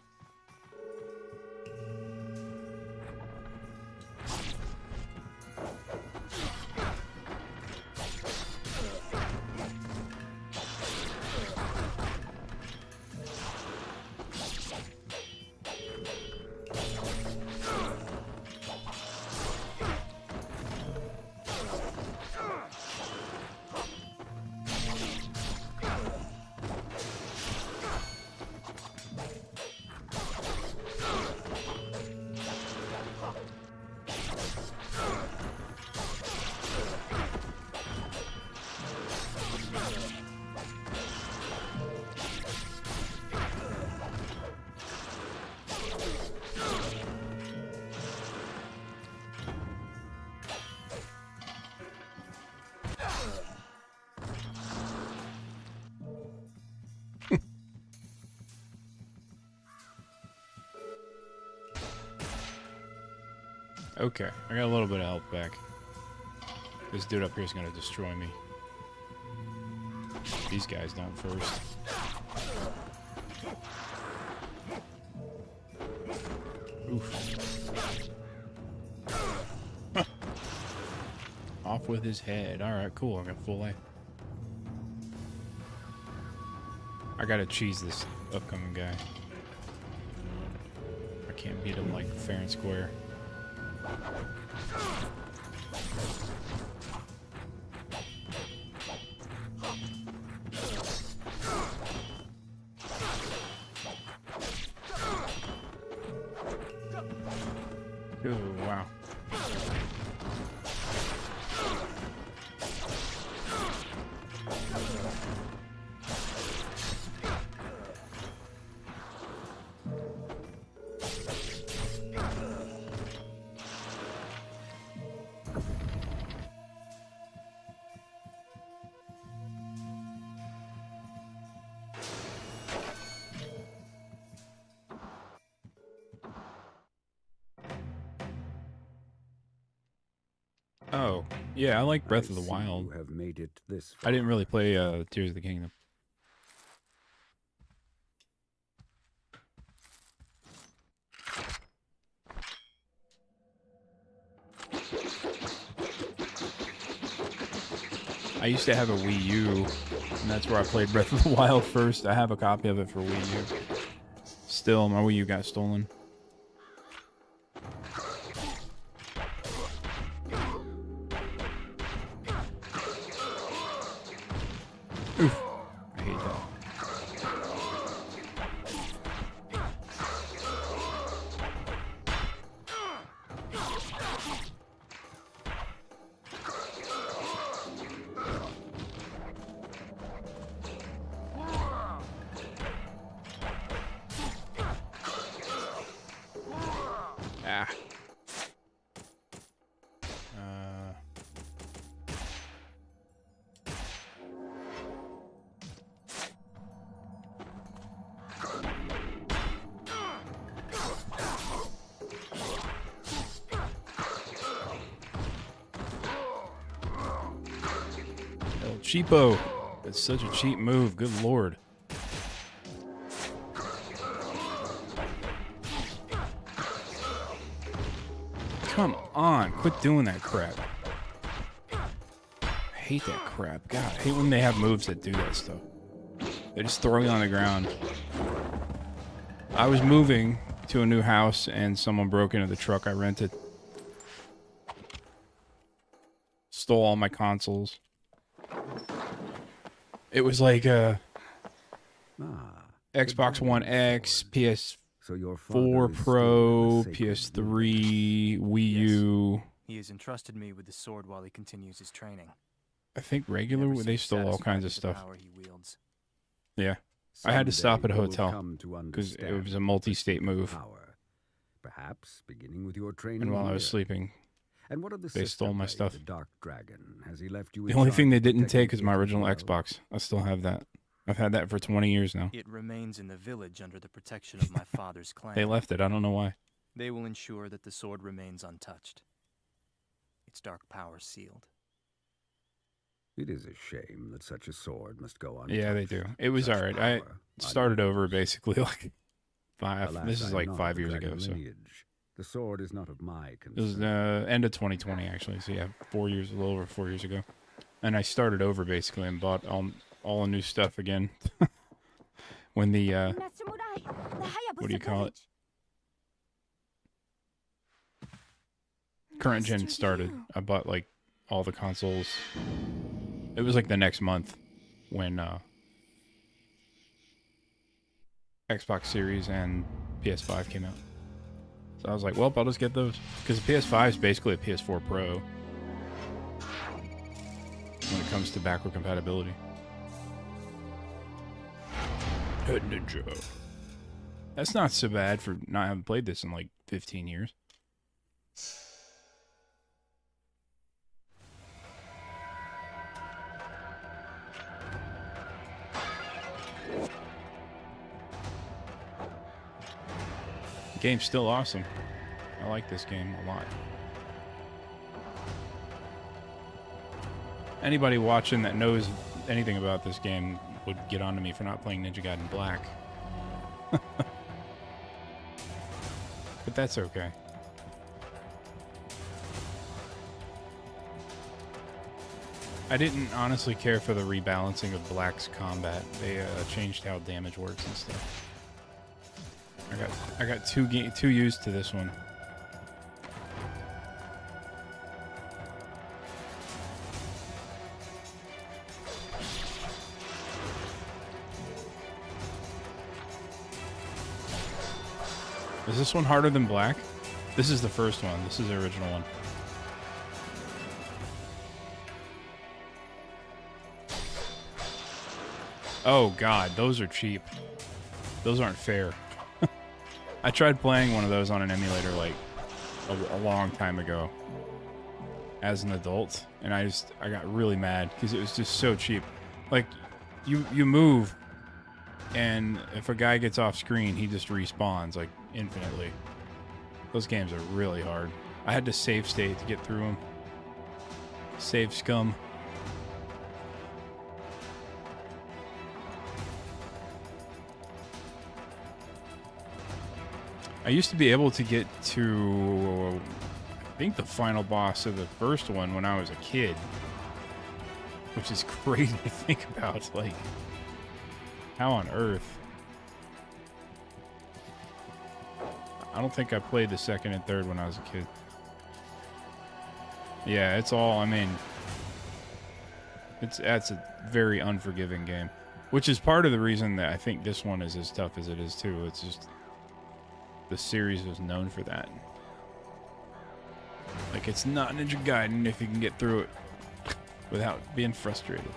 Okay, I got a little bit of health back. This dude up here is gonna destroy me. These guys don't first. Oof. Off with his head. Alright, cool. I got full life. I gotta cheese this upcoming guy. can't beat him like fair and square. Oh, wow. Oh, yeah, I like Breath of the Wild. You have made it this I didn't really play Tears of the Kingdom. I used to have a Wii U, and that's where I played Breath of the Wild first. I have a copy of it for Wii U. Still, my Wii U got stolen. Oof. I hate that. Ah. El Cheapo. It's such a cheap move. Good lord. Come on. Quit doing that crap. I hate that crap. God, I hate when they have moves that do that stuff. They just throw you on the ground. I was moving to a new house and someone broke into the truck I rented. Stole all my consoles. It was like Xbox One X, PS4 So your father is still Pro, the sacred PS3, Wii U. He has entrusted me with the sword while he continues his training. I think regular. Never They seems stole all satisfied kinds of with the stuff. power he wields. Yeah, I had to stop at a Someday you will hotel come to because it understand was a multi-state the move. power. Perhaps beginning with your training And while I was here. sleeping, And what of the they stole my sister stuff. blade, the Dark Dragon? Has he left you the in only charge thing they of didn't protecting take is my it as original well? Xbox. I still have that. I've had that for 20 years now. It remains in the village under the protection of my father's clan. They left it. I don't know why. They will ensure that the sword remains untouched. Its dark power sealed. It is a shame that such a sword must go on. Yeah, they do. It was Such alright. I power, started over basically like Alas, this is I like am not 5 of years the ago. dragon So lineage. The sword is not of my it was concern. end of 2020 actually. So yeah, 4 years, a little over 4 years ago. And I started over basically and bought all the new stuff again. When the what do you call it? Current gen started. I bought like all the consoles. It was like the next month when Xbox Series and PS5 came out. So I was like, well, I'll just get those. Because the PS5 is basically a PS4 Pro when it comes to backward compatibility. Head Ninja. That's not so bad for not having played this in like 15 years. The game's still awesome. I like this game a lot. Anybody watching that knows anything about this game would get on to me for not playing Ninja Gaiden Black. But that's okay. I didn't honestly care for the rebalancing of Black's combat. They changed how damage works and stuff. I got too used to this one. Is this one harder than Black? This is the first one. This is the original one. Oh god, those are cheap. Those aren't fair. I tried playing one of those on an emulator like a long time ago as an adult, and I got really mad because it was just so cheap. Like you move, and if a guy gets off screen, he just respawns like infinitely. Those games are really hard. I had to save state to get through them. Save scum. I used to be able to get to, I think, the final boss of the first one when I was a kid. Which is crazy to think about. Like, how on earth? I don't think I played the second and third when I was a kid. Yeah, it's all, I mean, that's a very unforgiving game. Which is part of the reason that I think this one is as tough as it is, too. It's just, the series was known for that. Like, it's not Ninja Gaiden if you can get through it without being frustrated.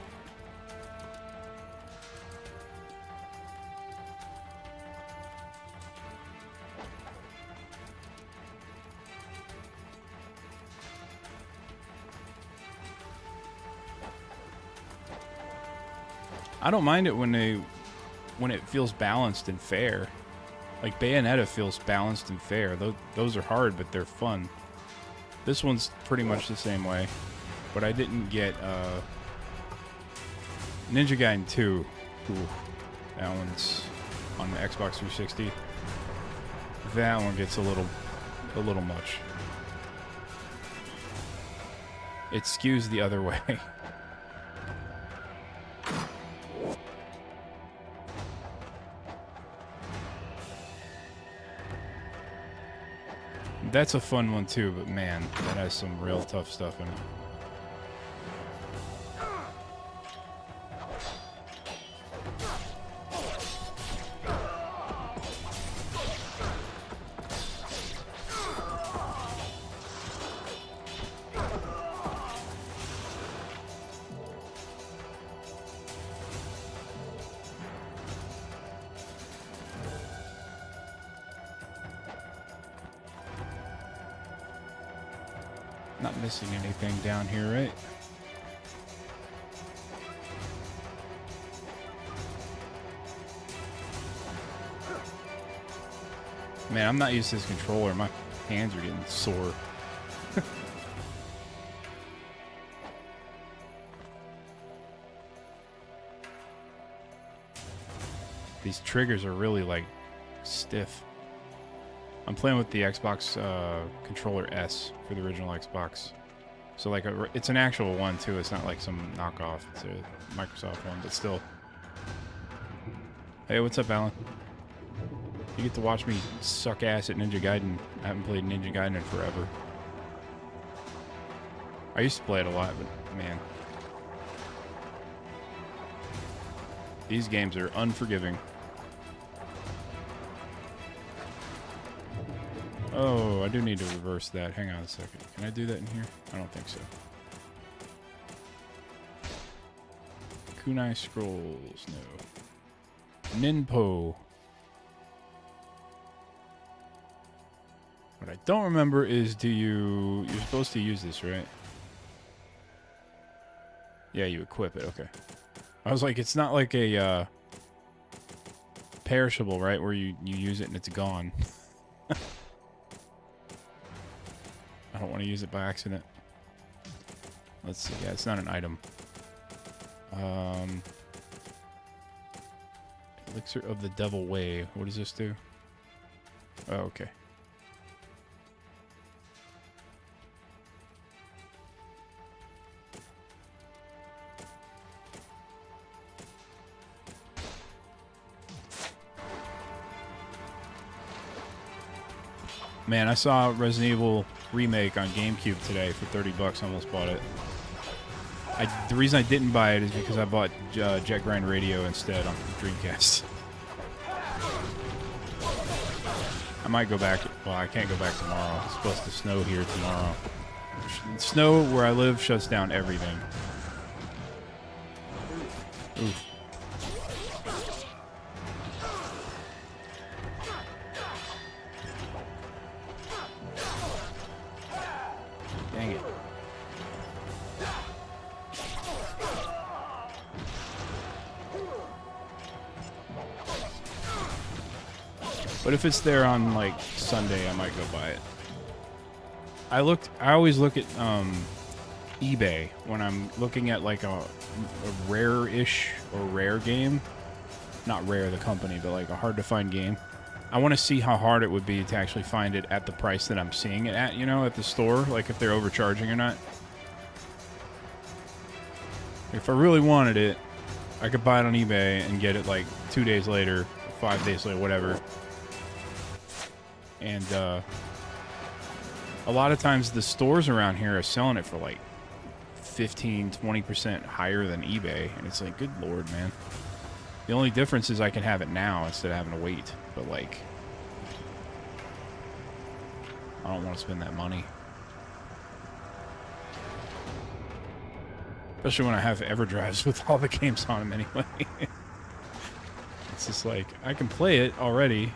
I don't mind it when it feels balanced and fair. Like Bayonetta feels balanced and fair. Those are hard, but they're fun. This one's pretty much the same way, but I didn't get Ninja Gaiden 2. Ooh, that one's on the Xbox 360. That one gets a little much. It skews the other way. That's a fun one too, but man, that has some real tough stuff in it. Not missing anything down here, right? Man, I'm not used to this controller. My hands are getting sore. These triggers are really, like, stiff. I'm playing with the Xbox controller S for the original Xbox. So, like, it's an actual one, too. It's not like some knockoff. It's a Microsoft one, but still. Hey, what's up, Alan? You get to watch me suck ass at Ninja Gaiden. I haven't played Ninja Gaiden in forever. I used to play it a lot, but, man. These games are unforgiving. Oh, I do need to reverse that. Hang on a second. Can I do that in here? I don't think so. Kunai Scrolls. No. Ninpo. What I don't remember is you're supposed to use this, right? Yeah, you equip it. Okay. I was like, it's not like a perishable, right? Where you use it and it's gone. I don't want to use it by accident. Let's see. Yeah, it's not an item. Elixir of the Devil Way. What does this do? Oh, okay. Man, I saw Resident Evil Remake on GameCube today for 30 bucks. I almost bought it. The reason I didn't buy it is because I bought Jet Grind Radio instead on Dreamcast. I might go back. Well, I can't go back tomorrow. It's supposed to snow here tomorrow. Snow where I live shuts down everything. Oof. Dang it. But if it's there on like Sunday, I might go buy it. I always look at eBay when I'm looking at like a rare-ish or rare game. Not rare, the company, but like a hard-to-find game. I want to see how hard it would be to actually find it at the price that I'm seeing it at, you know, at the store. Like if they're overcharging or not. If I really wanted it, I could buy it on eBay and get it like 2 days later, 5 days later, whatever. And a lot of times the stores around here are selling it for like 15-20% higher than eBay, and it's like, good lord, man. The only difference is I can have it now instead of having to wait. But like, I don't want to spend that money, especially when I have EverDrives with all the games on them anyway. It's just like, I can play it already.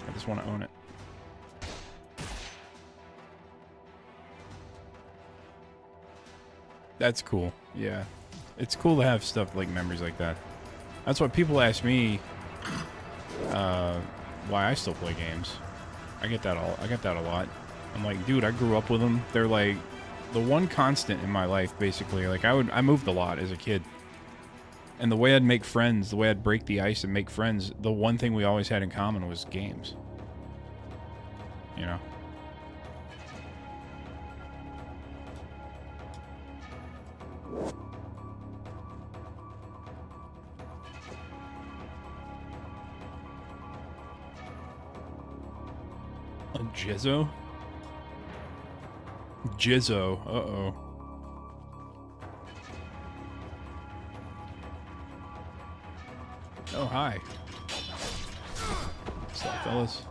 I just want to own it. That's cool. Yeah. It's cool to have stuff like memories like that. That's why people ask me why I still play games. I get that a lot. I'm like, dude, I grew up with them. They're like the one constant in my life, basically. Like I moved a lot as a kid. And the way I'd make friends, the way I'd break the ice and make friends, the one thing we always had in common was games. You know? A Jizzo? Jizzo. Uh-oh. Oh, hi. What's up, fellas?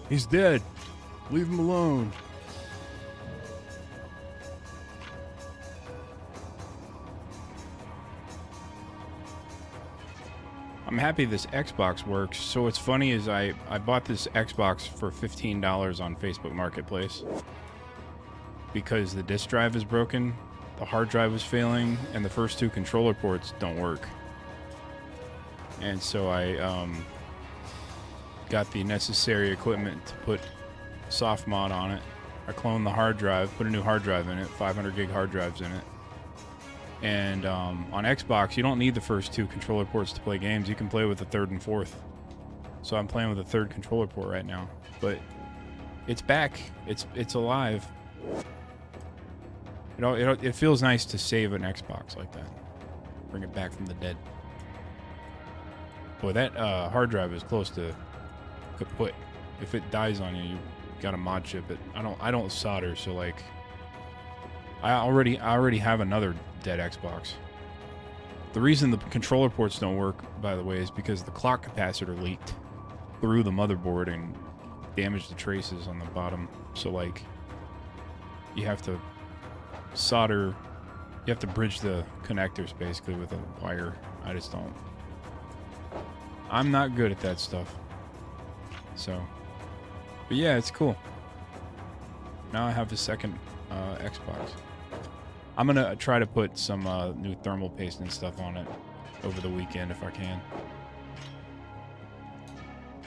He's dead. Leave him alone. I'm happy this Xbox works. So what's funny is I bought this Xbox for $15 on Facebook Marketplace because the disk drive is broken, the hard drive was failing, and the first two controller ports don't work. And so I got the necessary equipment to put Softmod on it. I cloned the hard drive, put a new hard drive in it, 500 gig hard drives in it. And on Xbox, you don't need the first two controller ports to play games. You can play with the third and fourth. So I'm playing with the third controller port right now. But it's back. It's alive. It feels nice to save an Xbox like that. Bring it back from the dead. Boy, that hard drive is close to kaput. If it dies on you, you gotta mod chip it. I don't solder, so like I already have another dead Xbox. The reason the controller ports don't work, by the way, is because the clock capacitor leaked through the motherboard and damaged the traces on the bottom. So like you have to solder, you have to bridge the connectors basically with a wire. I just don't. I'm not good at that stuff. So, but yeah, it's cool. Now I have a second Xbox. I'm gonna try to put some new thermal paste and stuff on it over the weekend if I can.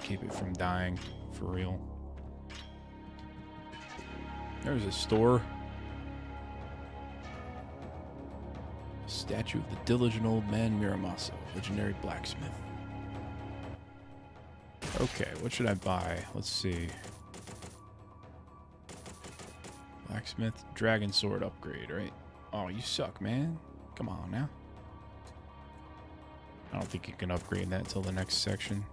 Keep it from dying for real. There's a store. Statue of the diligent old man Miramasa, legendary blacksmith. Okay, what should I buy? Let's see. Blacksmith, dragon sword upgrade, right? Oh, you suck, man. Come on now. I don't think you can upgrade that until the next section.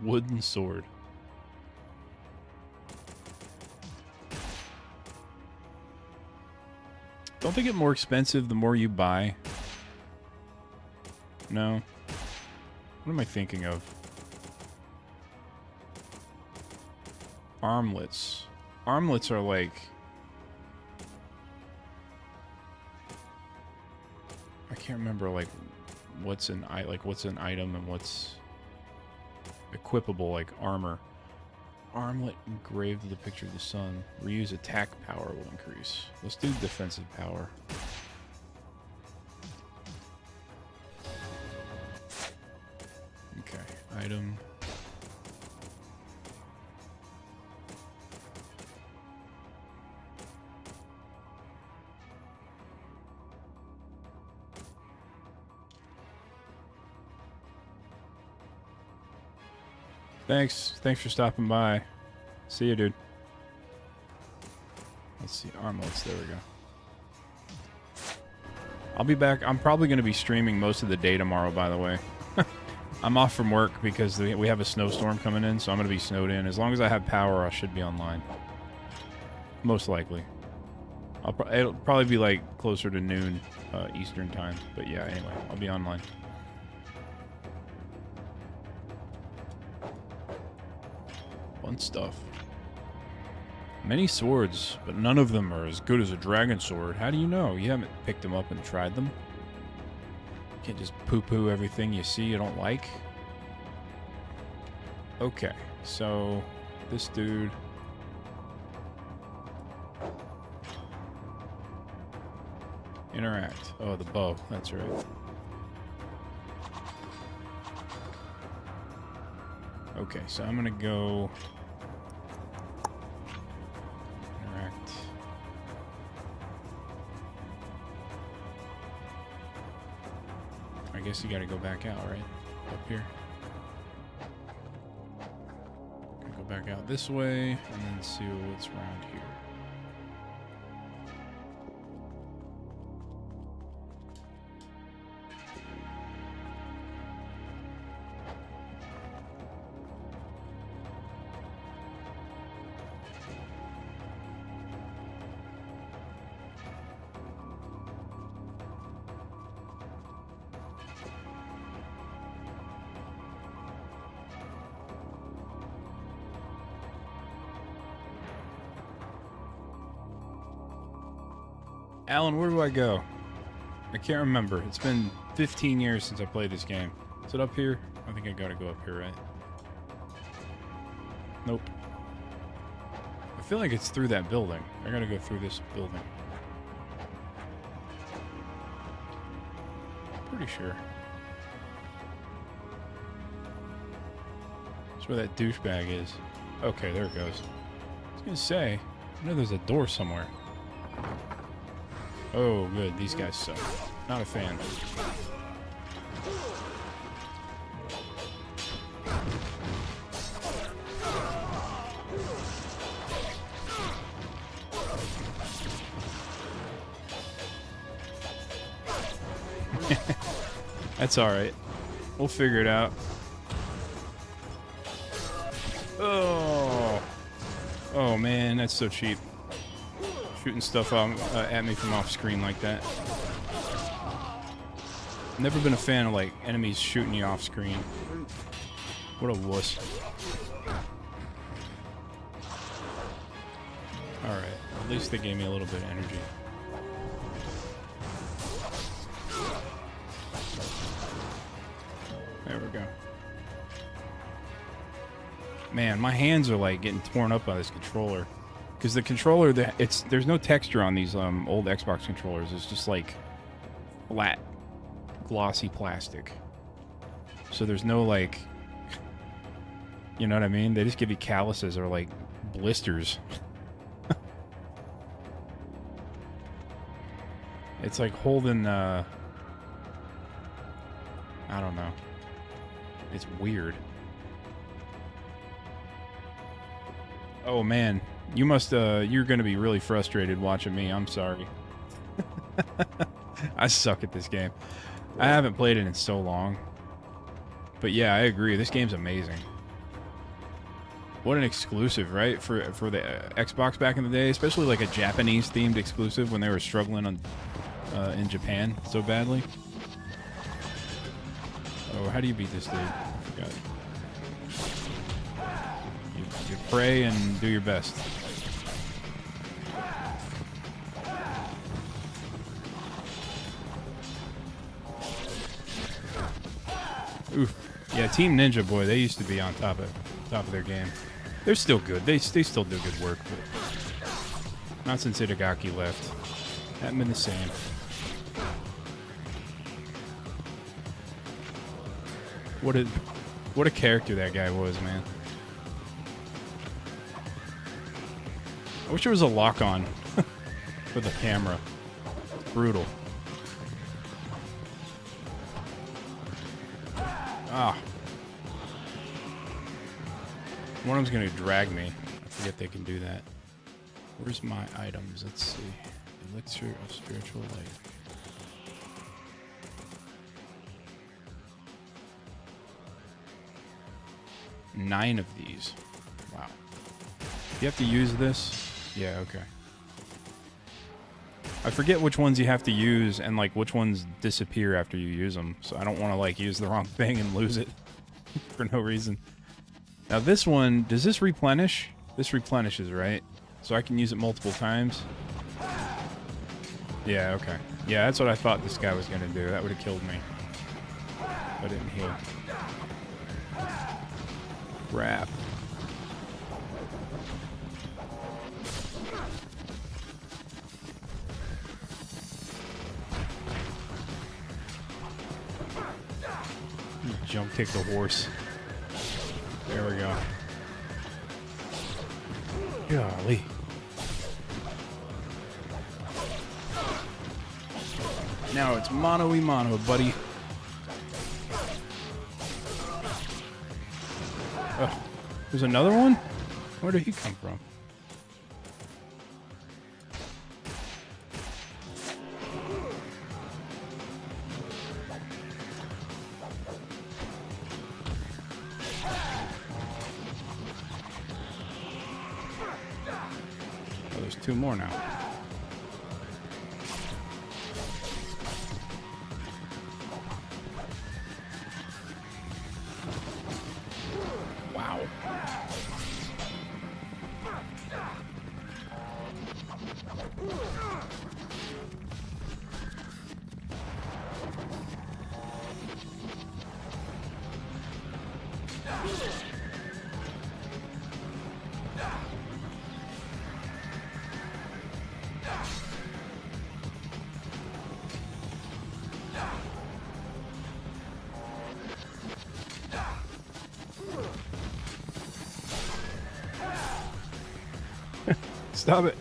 Wooden sword. Don't they get more expensive the more you buy? No. What am I thinking of? Armlets. Armlets are like... I can't remember like what's an item and what's equipable, like armor. Armlet engraved with the picture of the sun. Reuse attack power will increase. Let's do defensive power. Okay, item. Thanks for stopping by. See you, dude. Let's see, armlets, there we go. I'll be back. I'm probably going to be streaming most of the day tomorrow, by the way. I'm off from work because we have a snowstorm coming in, so I'm going to be snowed in. As long as I have power, I should be online. Most likely. It'll probably be like closer to noon Eastern time. But yeah, anyway, I'll be online. Fun stuff. Many swords, but none of them are as good as a dragon sword. How do you know? You haven't picked them up and tried them. You can't just poo-poo everything you see you don't like. Okay, so this dude... Interact. Oh, the bow. That's right. Okay, so I'm gonna go... Interact. I guess you gotta go back out, right? Up here. Go back out this way, and then see what's around here. Alan, where do I go? I can't remember. It's been 15 years since I played this game. Is it up here? I think I gotta go up here, right? Nope. I feel like it's through that building. I gotta go through this building. Pretty sure. That's where that douchebag is. Okay, there it goes. I was gonna say, I know there's a door somewhere. Oh, good. These guys suck. Not a fan. That's alright. We'll figure it out. Oh! Oh man, that's so cheap. Shooting stuff at me from off screen like that. Never been a fan of like enemies shooting you off screen. What a wuss. Alright, at least they gave me a little bit of energy. Man, my hands are like getting torn up by this controller. Because the controller, there's no texture on these old Xbox controllers. It's just like flat, glossy plastic. So there's no like, you know what I mean? They just give you calluses or like blisters. It's like holding, I don't know. It's weird. Oh man, you must, you're gonna be really frustrated watching me. I'm sorry. I suck at this game. I haven't played it in so long. But yeah, I agree. This game's amazing. What an exclusive, right? For the Xbox back in the day, especially like a Japanese themed exclusive when they were struggling on in Japan so badly. Oh, how do you beat this dude? I forgot. You pray and do your best. Oof. Yeah, Team Ninja, boy, they used to be on top of their game. They're still good. They still do good work, but not since Itagaki left. Haven't been the same. What a character that guy was, man. I wish there was a lock-on for the camera. It's brutal. Ah. One of them's gonna drag me. I forget they can do that. Where's my items? Let's see. Elixir of Spiritual Life. Nine of these. Wow. You have to use this? Yeah, okay. I forget which ones you have to use and like which ones disappear after you use them. So I don't want to like use the wrong thing and lose it for no reason. Now this one, does this replenish? This replenishes, right? So I can use it multiple times? Yeah, okay. Yeah, that's what I thought this guy was going to do. That would have killed me. If I didn't heal. Crap. Jump kick the horse. There we go. Golly. Now it's mano-y-mano, buddy. Oh, there's another one? Where did he come from? Oh, there's two more now. Wow. Stop it.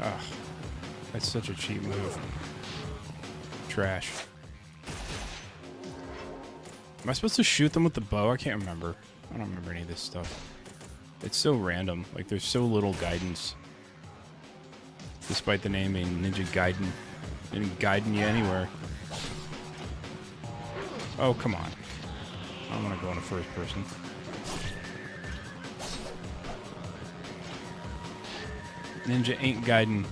Ugh. That's such a cheap move. Trash. Am I supposed to shoot them with the bow? I can't remember. I don't remember any of this stuff. It's so random. Like, there's so little guidance. Despite the name being Ninja Gaiden. Didn't guiding you anywhere. Oh, come on. I don't want to go into first person. Ninja ain't guiding.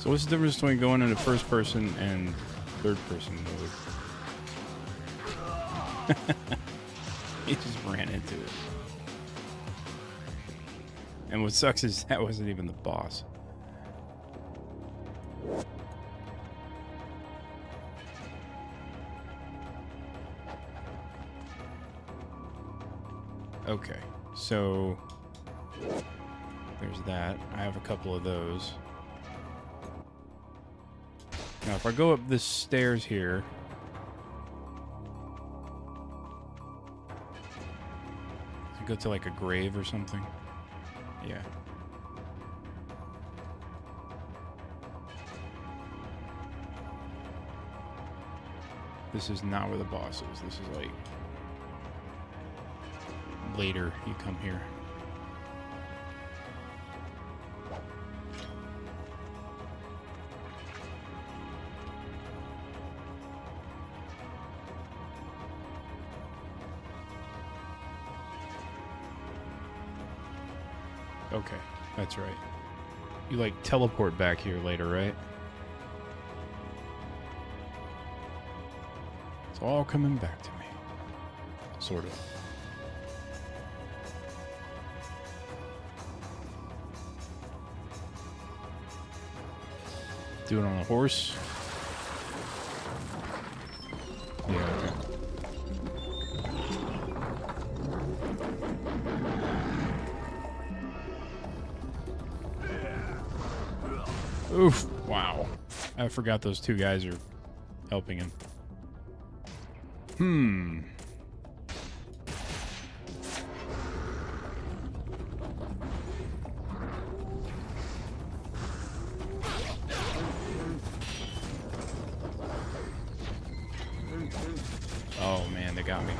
So what's the difference between going into first person and third person mode? He just ran into it. And what sucks is that wasn't even the boss. Okay, so there's that. I have a couple of those. Now, if I go up this stairs here, does it go to like a grave or something? Yeah. This is not where the boss is. This is like later you come here. Okay, that's right. You like teleport back here later, right? It's all coming back to me. Sort of. Do it on a horse. Yeah, okay. Oof. Wow. I forgot those two guys are helping him. Oh man, they got me.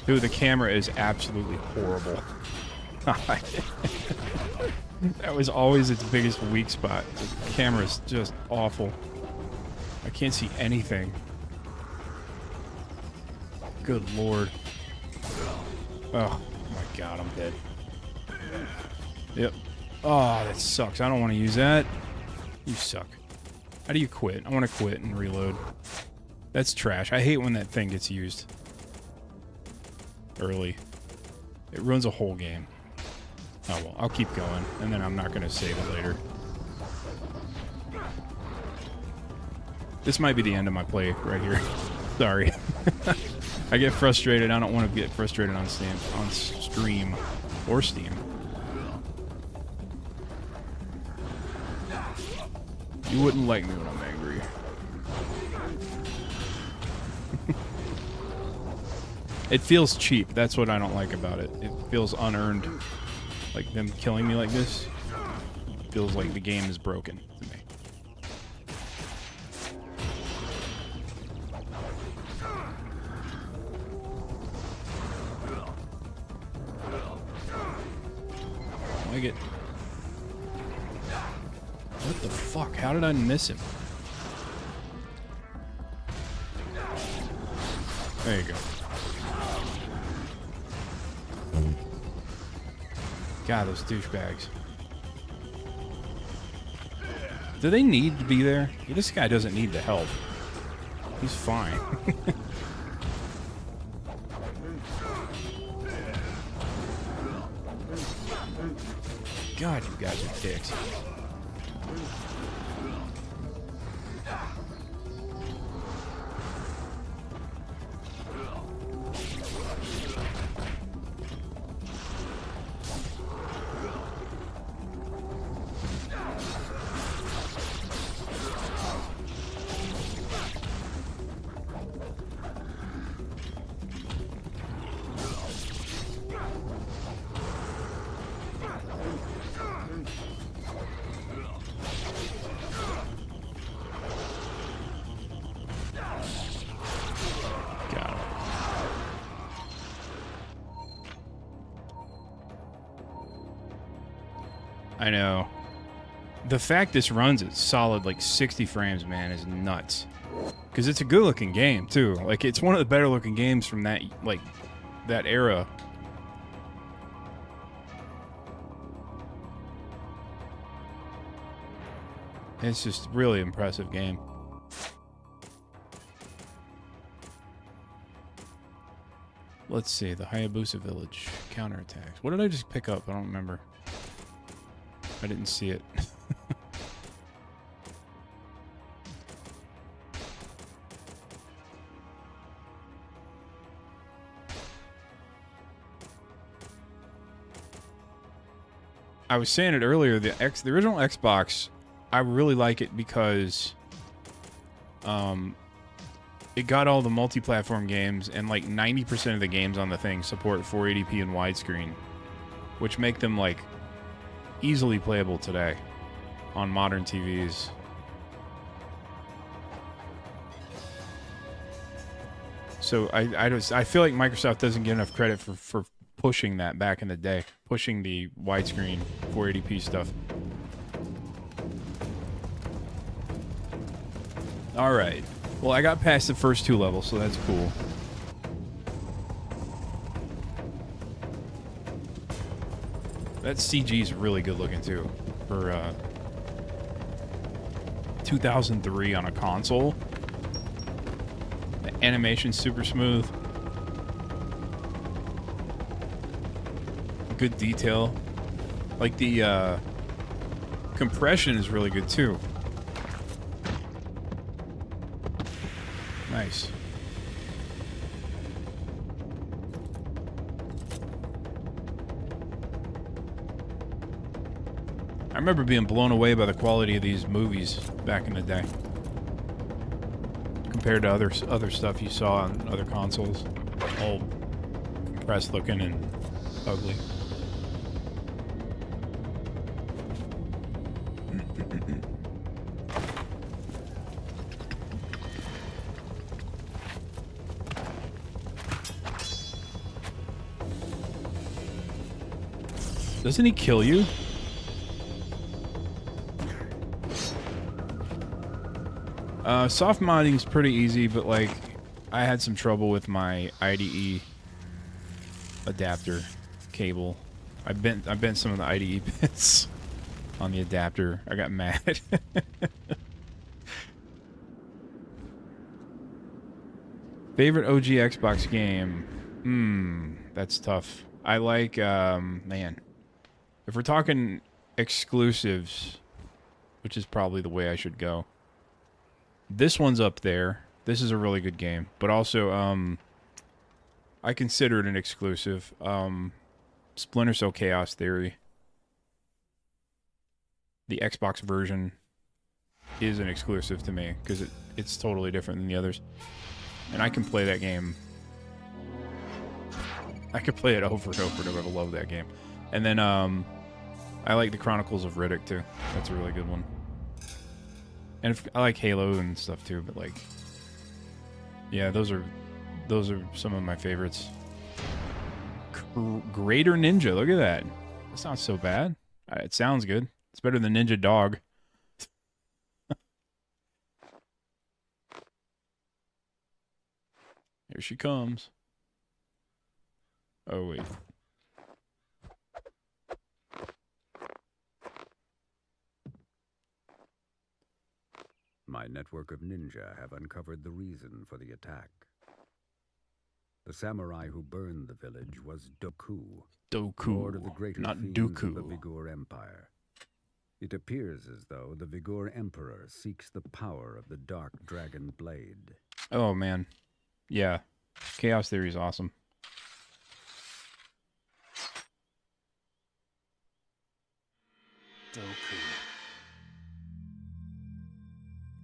Dude, the camera is absolutely horrible. That was always its biggest weak spot. The camera is just awful. I can't see anything. Good lord. Oh my god, I'm dead. Yep. Oh, that sucks. I don't want to use that. You suck. How do you quit? I want to quit and reload. That's trash. I hate when that thing gets used early. It ruins a whole game. Oh well, I'll keep going, and then I'm not going to save it later. This might be the end of my play right here. Sorry. I get frustrated. I don't want to get frustrated on stream or Steam. You wouldn't like me when I'm angry. It feels cheap. That's what I don't like about it. It feels unearned. Like them killing me like this. It feels like the game is broken to me. Like it. What the fuck? How did I miss him? There you go. God, those douchebags. Do they need to be there? This guy doesn't need the help. He's fine. God, you guys are dicks. I know. the fact this runs at solid like 60 frames, man, is nuts. Because it's a good looking game too. Like it's one of the better looking games from that that era. It's just really impressive game. Let's see, the Hayabusa village counterattacks. What did I just pick up? I don't remember. I didn't see it. I was saying it earlier, the original Xbox, I really like it because it got all the multi-platform games, and like 90% of the games on the thing support 480p and widescreen, which make them like easily playable today on modern TVs. So I feel like Microsoft doesn't get enough credit for pushing that back in the day, pushing the widescreen 480p stuff. All right. Well, I got past the first 2 levels, so that's cool. That CG is really good looking too for 2003 on a console. The animation's super smooth. Good detail. Like the compression is really good too. Nice. I remember being blown away by the quality of these movies back in the day, compared to other stuff you saw on other consoles. All compressed looking and ugly. Doesn't he kill you? Soft modding's pretty easy, but like I had some trouble with my IDE adapter cable. I bent some of the IDE bits on the adapter. I got mad. Favorite OG Xbox game? That's tough. I like man. If we're talking exclusives, which is probably the way I should go, this one's up there. This is a really good game, but also I consider it an exclusive. Splinter Cell Chaos Theory, the Xbox version, is an exclusive to me because it's totally different than the others, and I can play that game. I could play it over and over and over. I love that game. And then I like the Chronicles of Riddick too. That's a really good one. And I like Halo and stuff too, but like, yeah, those are some of my favorites. Greater Ninja, look at that. That's not so bad. It sounds good. It's better than Ninja Dog. Here she comes. Oh wait. My network of ninja have uncovered the reason for the attack. The samurai who burned the village was Doku, lord of the greater not fiends Dooku. of the Vigor Empire. It appears as though the Vigor Emperor seeks the power of the Dark Dragon Blade. Oh man, yeah, Chaos Theory is awesome.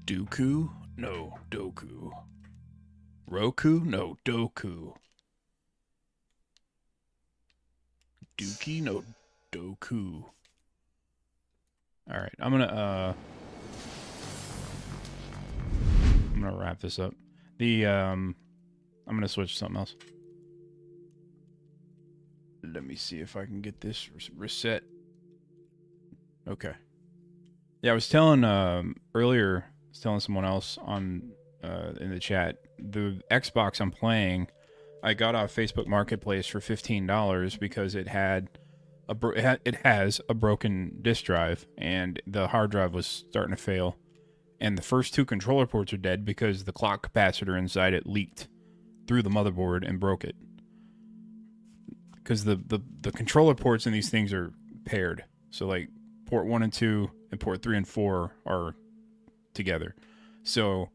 Dooku? No, Doku. Roku? No, Doku. Dookie? No, Doku. Alright, I'm gonna wrap this up. I'm gonna switch to something else. Let me see if I can get this reset. Okay. Yeah, I was telling earlier, I was telling someone else on in the chat, the Xbox I'm playing, I got off Facebook Marketplace for $15 because it had it has a broken disk drive and the hard drive was starting to fail. And the first 2 controller ports are dead because the clock capacitor inside it leaked through the motherboard and broke it. Because the controller ports in these things are paired. So like port 1 and 2 and port 3 and 4 are together. So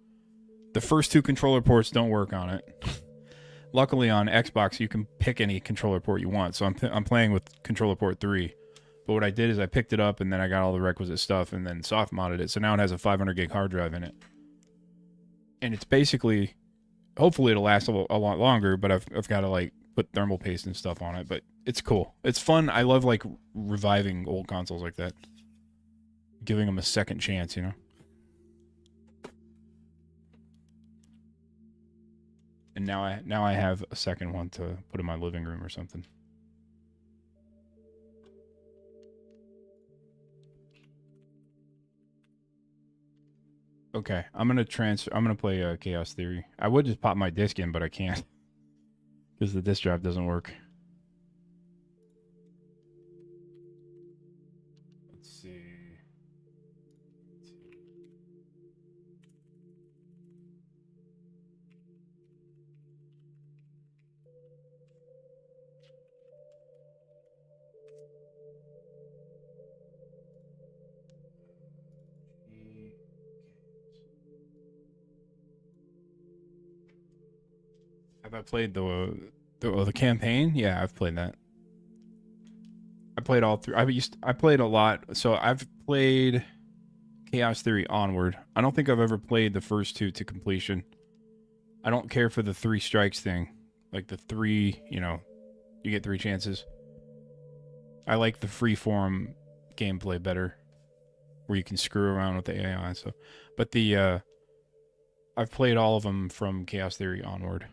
the first 2 controller ports don't work on it. Luckily on Xbox you can pick any controller port you want. So I'm playing with controller port 3. But what I did is I picked it up and then I got all the requisite stuff and then soft modded it. So now it has a 500 gig hard drive in it. And it's basically, hopefully it'll last a lot longer, but I've got to like put thermal paste and stuff on it. But it's cool. It's fun. I love like reviving old consoles like that. Giving them a second chance, you know? And now I have a second one to put in my living room or something. Okay, I'm gonna play Chaos Theory. I would just pop my disc in, but I can't because the disc drive doesn't work. Let's see. Have I played the campaign? Yeah, I've played that. I played all through. I played a lot. So I've played Chaos Theory Onward. I don't think I've ever played the first 2 to completion. I don't care for the 3 strikes thing. Like the 3, you know, you get 3 chances. I like the freeform gameplay better, where you can screw around with the AI and stuff. But I've played all of them from Chaos Theory Onward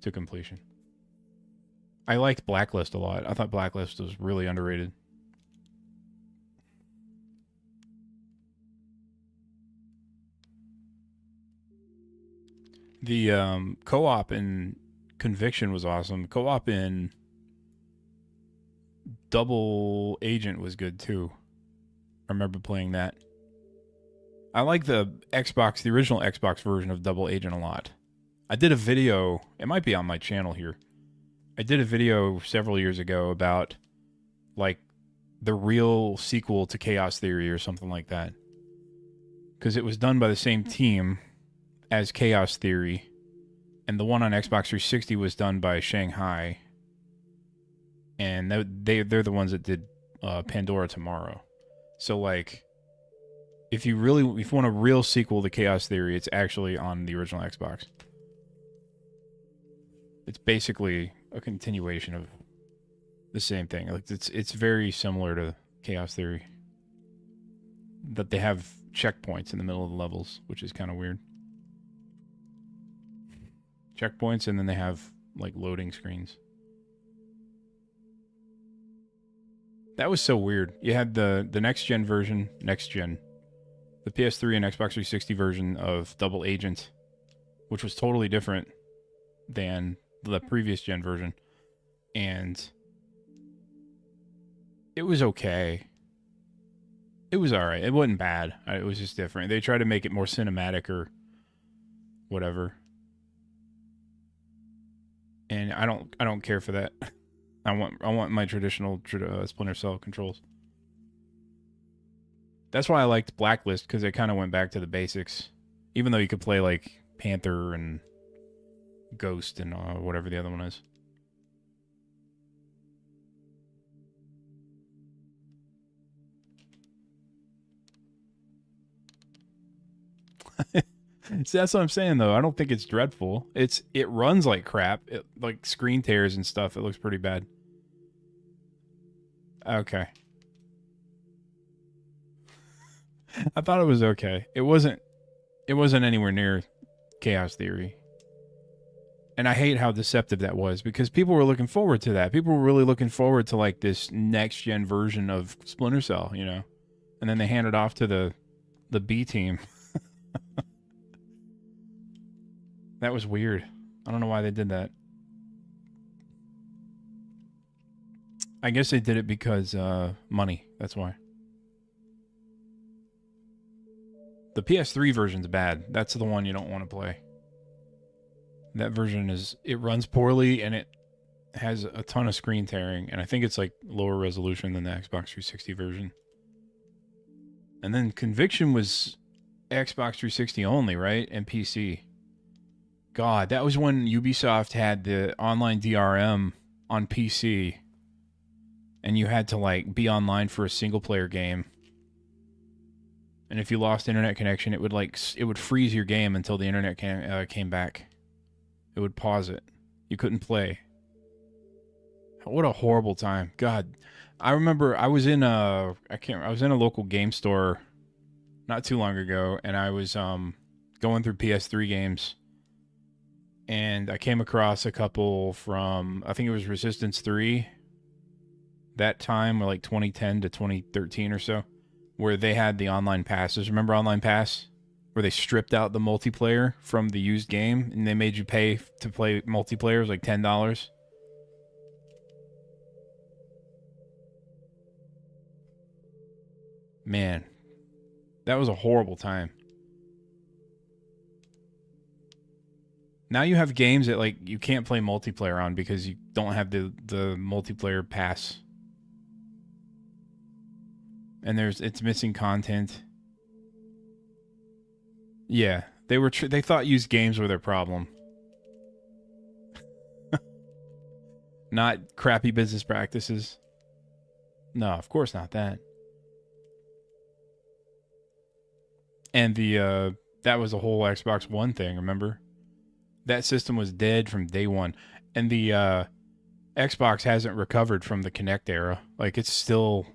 to completion. I liked Blacklist a lot. I thought Blacklist was really underrated. The co-op in Conviction was awesome. Co-op in Double Agent was good too. I remember playing that. I like the original Xbox version of Double Agent a lot. I did a video, it might be on my channel here. I did a video several years ago about like the real sequel to Chaos Theory or something like that. Because it was done by the same team as Chaos Theory. And the one on Xbox 360 was done by Shanghai. And they're the ones that did Pandora Tomorrow. So like, if you want a real sequel to Chaos Theory, it's actually on the original Xbox. It's basically a continuation of the same thing. Like it's very similar to Chaos Theory. That they have checkpoints in the middle of the levels, which is kind of weird. Checkpoints, and then they have like loading screens. That was so weird. You had the next gen version, the PS3 and Xbox 360 version of Double Agent, which was totally different than the previous gen version, and it was okay. It was alright. It wasn't bad. It was just different. They tried to make it more cinematic or whatever, and I don't care for that. I want my traditional Splinter Cell controls. That's why I liked Blacklist, because it kind of went back to the basics, even though you could play like Panther and Ghost and whatever the other one is. See, that's what I'm saying though. I don't think it's dreadful. It runs like crap. It like screen tears and stuff. It looks pretty bad. Okay. I thought it was okay. It wasn't anywhere near Chaos Theory. And I hate how deceptive that was, because people were looking forward to that. People were really looking forward to like this next gen version of Splinter Cell, you know. and then they hand it off to the B team. That was weird. I don't know why they did that. I guess they did it because money. That's why. The PS3 version's bad. That's the one you don't want to play. That version it runs poorly and it has a ton of screen tearing, and I think it's like lower resolution than the Xbox 360 version. And then Conviction was Xbox 360 only, right? And PC. God, that was when Ubisoft had the online DRM on PC. And you had to like be online for a single player game. And if you lost internet connection, it would freeze your game until the internet came back. It would pause it. You couldn't play. What a horrible time. God, I remember I was in a local game store not too long ago, and I was going through PS3 games, and I came across a couple from, I think it was Resistance 3, that time, like 2010 to 2013 or so, where they had the online passes. Remember Online Pass? Where they stripped out the multiplayer from the used game, and they made you pay to play multiplayer. It was like $10. Man, that was a horrible time. Now you have games that like you can't play multiplayer on because you don't have the multiplayer pass. And it's missing content. Yeah, they thought used games were their problem. Not crappy business practices. No, of course not that. And that was the whole Xbox One thing, remember? That system was dead from day one. And the Xbox hasn't recovered from the Kinect era. Like it's still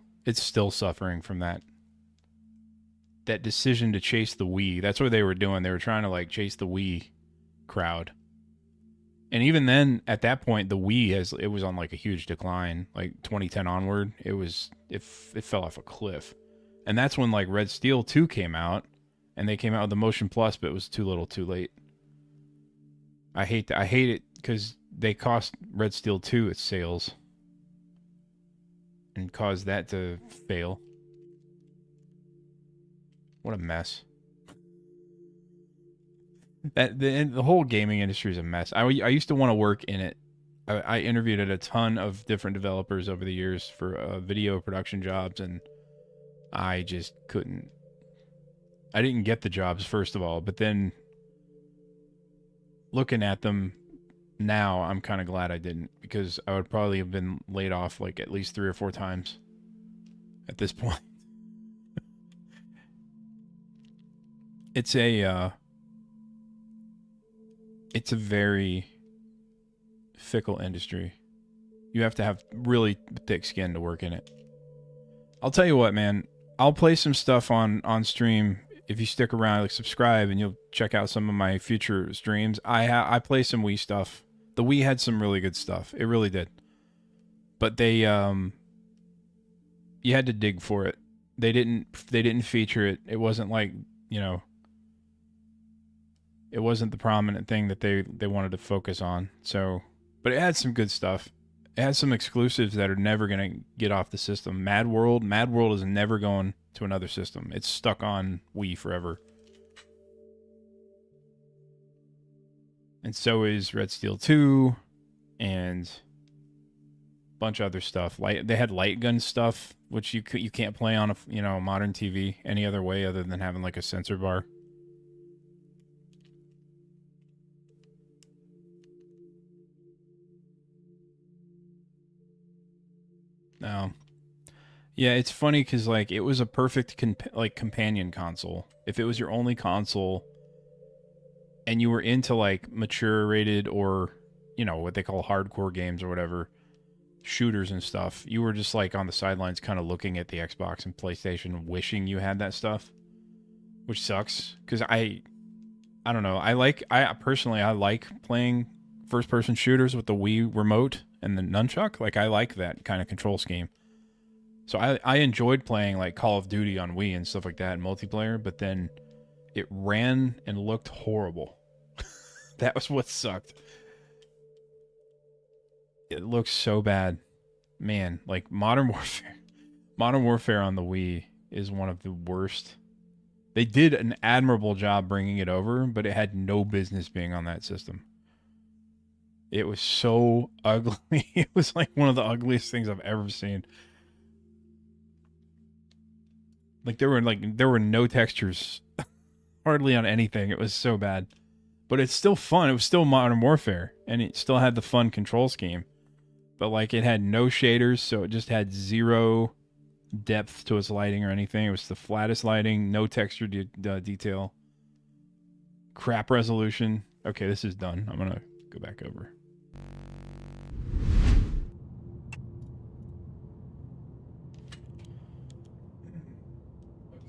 suffering from that decision to chase the Wii. That's what they were doing. They were trying to like chase the Wii crowd. And even then, at that point, the Wii it was on like a huge decline. Like 2010 onward, it fell off a cliff. And that's when like Red Steel 2 came out, and they came out with the Motion Plus, but it was too little, too late. I hate it because they cost Red Steel 2 its sales and caused that to fail. What a mess. The whole gaming industry is a mess. I used to want to work in it. I interviewed at a ton of different developers over the years for video production jobs, and I just couldn't. I didn't get the jobs, first of all, but then looking at them now, I'm kind of glad I didn't, because I would probably have been laid off like at least 3 or 4 times at this point. It's a very fickle industry. You have to have really thick skin to work in it. I'll tell you what, man. I'll play some stuff on stream if you stick around, like subscribe, and you'll check out some of my future streams. I play some Wii stuff. The Wii had some really good stuff. It really did. But they you had to dig for it. They didn't feature it. It wasn't like, you know, it wasn't the prominent thing that they wanted to focus on. So, but it had some good stuff. It had some exclusives that are never going to get off the system. Mad World is never going to another system. It's stuck on Wii forever. And so is Red Steel 2 and a bunch of other stuff. They had light gun stuff, which you can't play on a modern TV any other way other than having like a sensor bar. No. Yeah, it's funny because like it was a perfect companion console. If it was your only console and you were into like mature rated or, you know, what they call hardcore games or whatever, shooters and stuff, you were just like on the sidelines kind of looking at the Xbox and PlayStation wishing you had that stuff, which sucks because I don't know. I personally like playing first person shooters with the Wii remote and the nunchuck. Like I like that kind of control scheme. So I enjoyed playing like Call of Duty on Wii and stuff like that in multiplayer, but then it ran and looked horrible. That was what sucked. It looks so bad. Man, like Modern Warfare on the Wii is one of the worst. They did an admirable job bringing it over, but it had no business being on that system. It was so ugly. It was like one of the ugliest things I've ever seen. Like there were no textures hardly on anything. It was so bad. But it's still fun. It was still Modern Warfare, and it still had the fun control scheme. But like it had no shaders, so it just had zero depth to its lighting or anything. It was the flattest lighting, no texture detail. Crap resolution. Okay, this is done. I'm gonna go back over.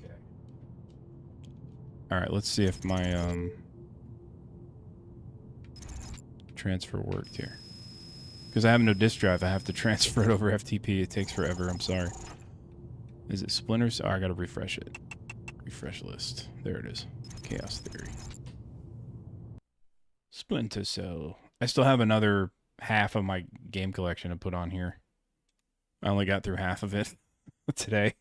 Okay. All right, let's see if my transfer worked here. Because I have no disk drive, I have to transfer it over FTP. It takes forever. I'm sorry. Is it Splinters? Oh, I gotta refresh it. Refresh list. There it is. Chaos Theory. Splinter Cell. I still have another half of my game collection to put on here. I only got through half of it today.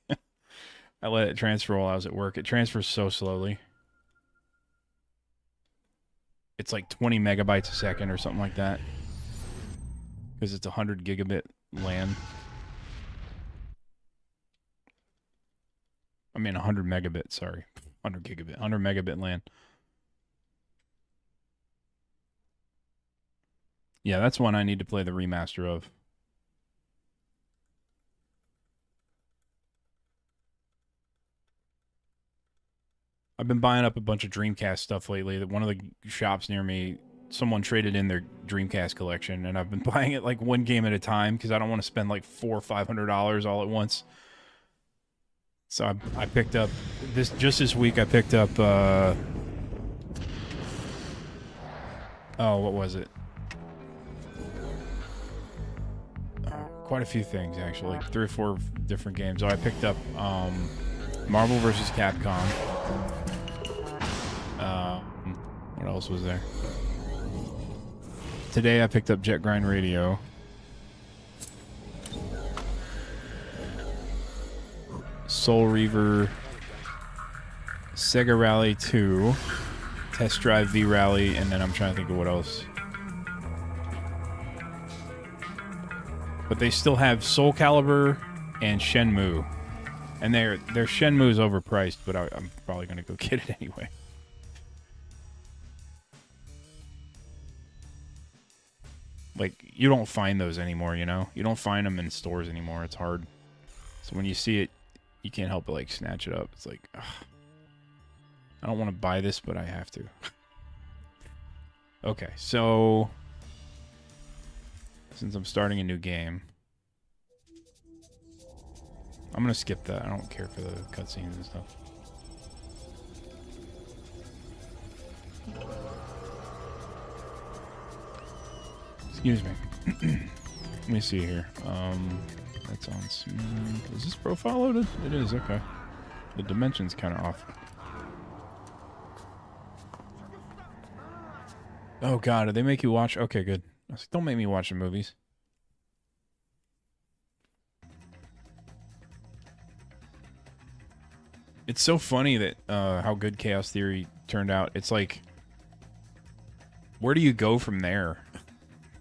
I let it transfer while I was at work. It transfers so slowly. It's like 20 megabytes a second or something like that. Because it's 100 gigabit LAN. I mean 100 megabit, sorry. 100 gigabit. 100 megabit LAN. Yeah, that's one I need to play the remaster of. I've been buying up a bunch of Dreamcast stuff lately. One of the shops near me, someone traded in their Dreamcast collection, and I've been buying it like one game at a time because I don't want to spend like $400 or $500 all at once. So I picked up this week. I picked up oh, what was it? Quite a few things actually, 3 or 4 different games. So I picked up Marvel vs. Capcom. What else was there? Today I picked up Jet Grind Radio. Soul Reaver. Sega Rally 2. Test Drive V Rally, and then I'm trying to think of what else. But they still have Soul Calibur and Shenmue. And their Shenmue is overpriced, but I'm probably going to go get it anyway. Like, you don't find those anymore, you know? You don't find them in stores anymore. It's hard. So when you see it, you can't help but, like, snatch it up. It's like, ugh. I don't want to buy this, but I have to. Okay, so since I'm starting a new game, I'm going to skip that. I don't care for the cutscenes and stuff. Excuse me. Let me see here. That's on smooth. Is this profile loaded? It is, okay. The dimension's kind of off. Oh god, did they make you watch? Okay, good. I was like, don't make me watch the movies. It's so funny that how good Chaos Theory turned out. It's like, where do you go from there?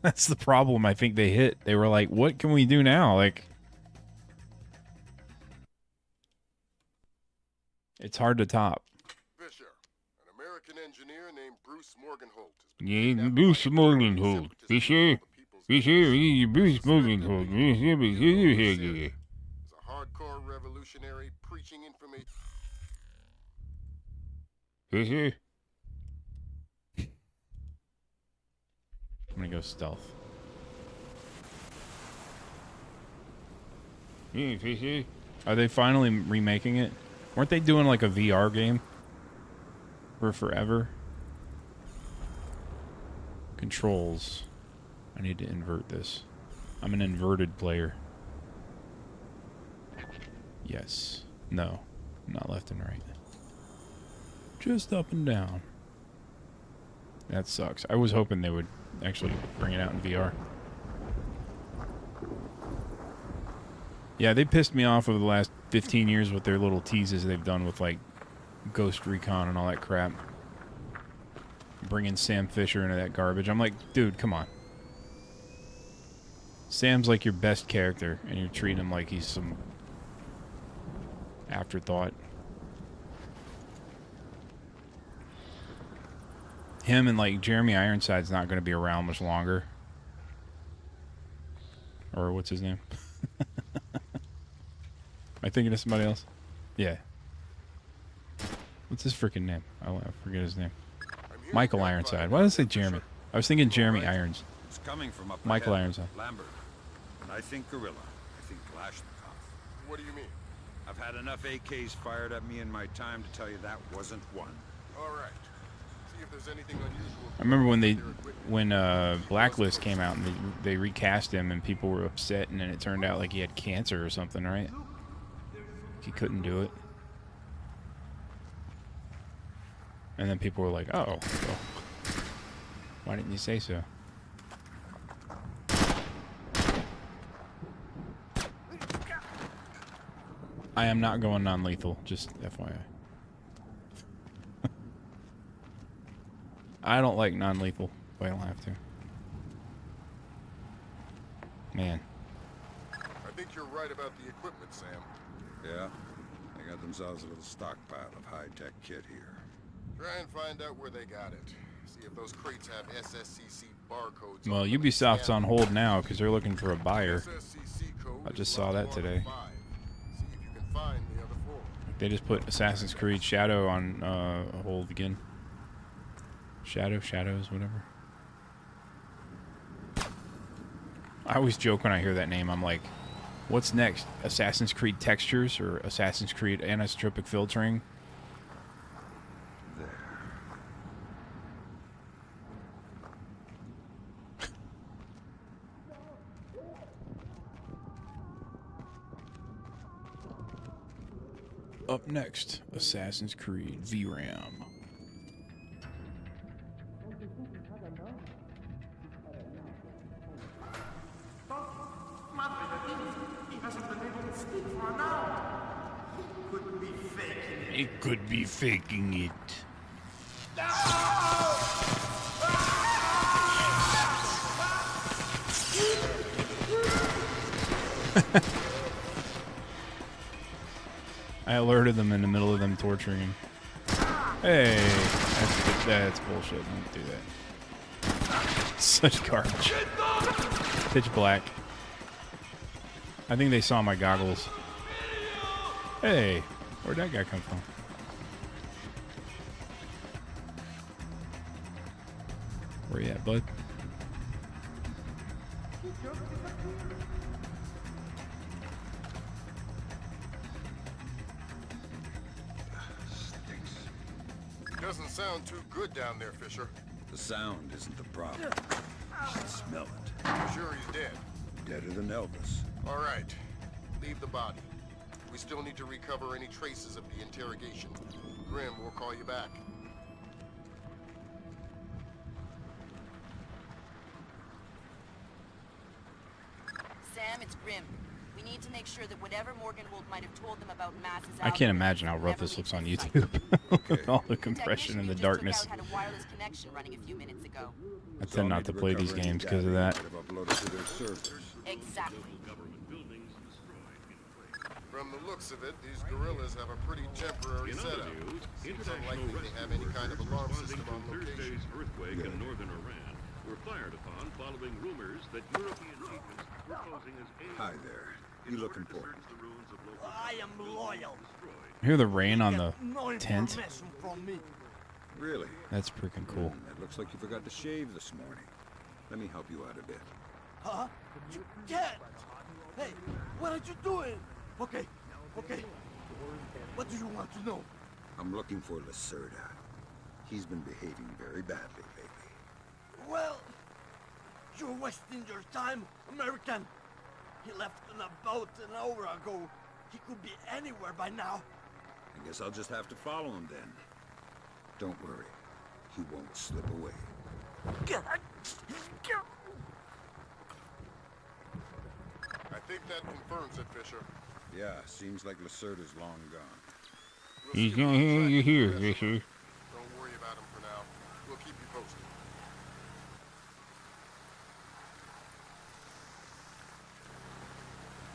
That's the problem I think they hit. They were like, what can we do now? Like, it's hard to top. Fisher, an American engineer named Bruce Morgenholt. Yeah, Bruce Morgenholt. Fisher, Bruce Morgenholt. He's a hardcore revolutionary preaching information. Fisher. I'm gonna go stealth. Are they finally remaking it? Weren't they doing like a VR game for forever? Controls. I need to invert this. I'm an inverted player. Yes. No. Not left and right. Just up and down. That sucks. I was hoping they would actually bring it out in VR. Yeah, they pissed me off over the last 15 years with their little teases they've done with, like, Ghost Recon and all that crap. Bringing Sam Fisher into that garbage. I'm like, dude, come on. Sam's like your best character, and you're treating him like he's some afterthought. Him and, like, Jeremy Ironside's not going to be around much longer. Or what's his name? Am I thinking of somebody else? Yeah. What's his freaking name? I forget his name. Michael Ironside. Why did I say Jeremy? I was thinking Jeremy Irons. It's coming from up Michael ahead. Ironside. Lambert. And I think Gorilla. I think Kalashnikov. What do you mean? I've had enough AKs fired at me in my time to tell you that wasn't one. All right. See if there's anything unusual. I remember when Blacklist came out and they recast him and people were upset, and then it turned out like he had cancer or something, right? He couldn't do it. And then people were like, oh, well, why didn't you say so? I am not going non-lethal, just FYI. I don't like non-lethal, but I don't have to. Man. I think you're right about the equipment, Sam. Yeah? They got themselves a little stockpile of high-tech kit here. Try and find out where they got it. See if those crates have SSCC barcodes. Well, Ubisoft's on hold now because they're looking for a buyer. I just saw that today. See if you can find the other 4. They just put Assassin's Creed Shadow on hold again. Shadows, whatever. I always joke when I hear that name. I'm like, what's next? Assassin's Creed Textures or Assassin's Creed Anisotropic Filtering? There. Up next, Assassin's Creed VRAM. It could be faking it. I alerted them in the middle of them torturing him. Hey, that's bullshit. Don't do that. Such garbage. Pitch black. I think they saw my goggles. Hey, where'd that guy come from? Where you at, bud? Doesn't sound too good down there, Fisher. The sound isn't the problem. You should smell it. I'm sure he's dead. Deader than Elvis. All right. Leave the body. We still need to recover any traces of the interrogation. Grim, we'll call you back. Sam, it's Grim. We need to make sure that whatever Morgenhold might have told them about Mass is I can't imagine how rough this looks on YouTube. With all the compression and the darkness. Had a wireless connection running a few minutes ago. I tend not to play these games because of that. Exactly. From the looks of it, these guerrillas have a pretty temporary setup. Seems unlikely they have any kind of alarm system on location. Earthquake in northern Iran were fired upon following rumors that European agents were posing as Hi there. You looking for it? I am loyal. I hear the rain on the tent. Really? That's freaking cool. It looks like you forgot to shave this morning. Let me help you out a bit. Huh? You can't! Hey, what are you doing? Okay. What do you want to know? I'm looking for Lacerda. He's been behaving very badly lately. Well, you're wasting your time, American. He left on a boat an hour ago. He could be anywhere by now. I guess I'll just have to follow him then. Don't worry. He won't slip away. I think that confirms it, Fisher. Yeah, seems like Lacerda's long gone. He's gonna hear you here, Fisher. Don't worry about him for now. We'll keep you posted.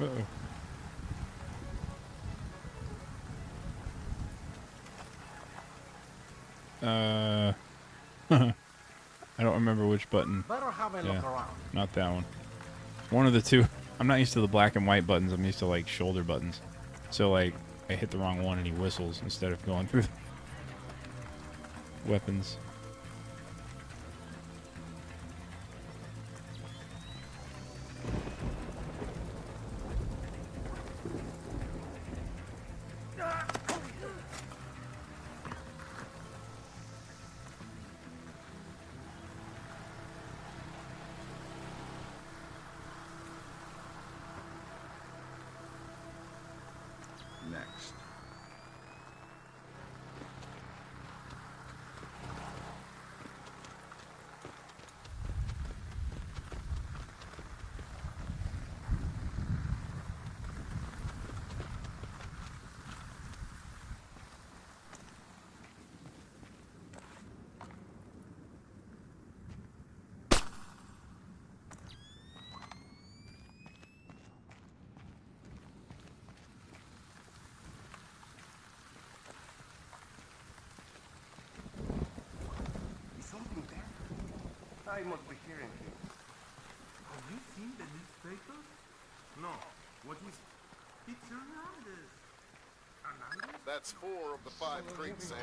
Uh-oh. I don't remember which button. Better have a look around. Not that one. One of the two. I'm not used to the black and white buttons. I'm used to like shoulder buttons. So like I hit the wrong one and he whistles instead of going through the weapons. Next. I must be hearing things. Have you seen the newspaper? No. What is it? It's Hernandez. Hernandez? That's 4 of the 5 crates, Sam.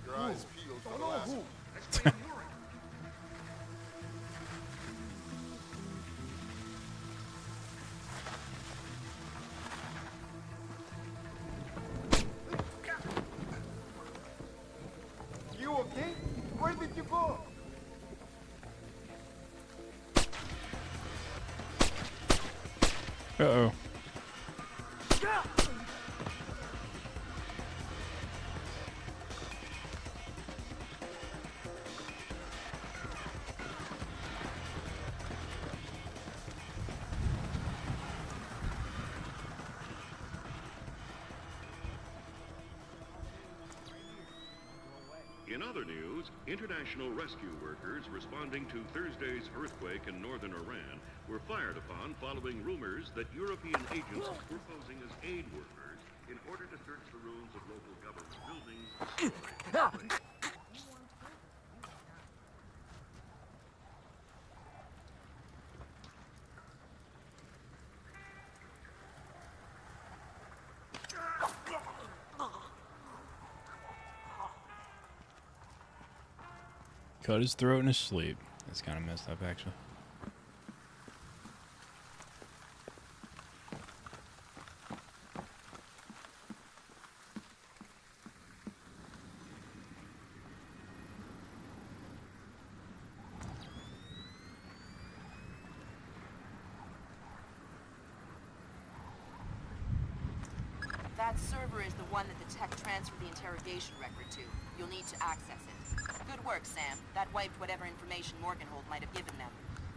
Your eyes peeled for the last one. You okay? Where did you go? Uh-oh. In other news, international rescue workers responding to Thursday's earthquake in northern Iran were fired upon following rumors that European agents were posing as aid workers in order to search the ruins of local government buildings. Cut his throat in his sleep. That's kind of messed up, actually. That server is the one that the tech transferred the interrogation record to. You'll need to access it. Good work, Sam. That wiped whatever information Morganhold might have given them.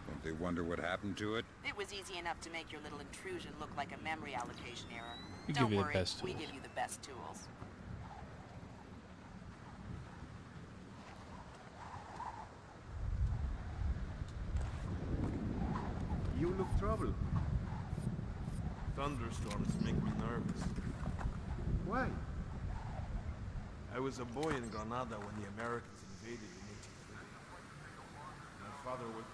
Don't they wonder what happened to it? It was easy enough to make your little intrusion look like a memory allocation error. We Don't give you the worry, best we tools. give you the best tools. You look troubled. Thunderstorms make me nervous. Why? I was a boy in Granada when the Americans invaded in 1830. My father was...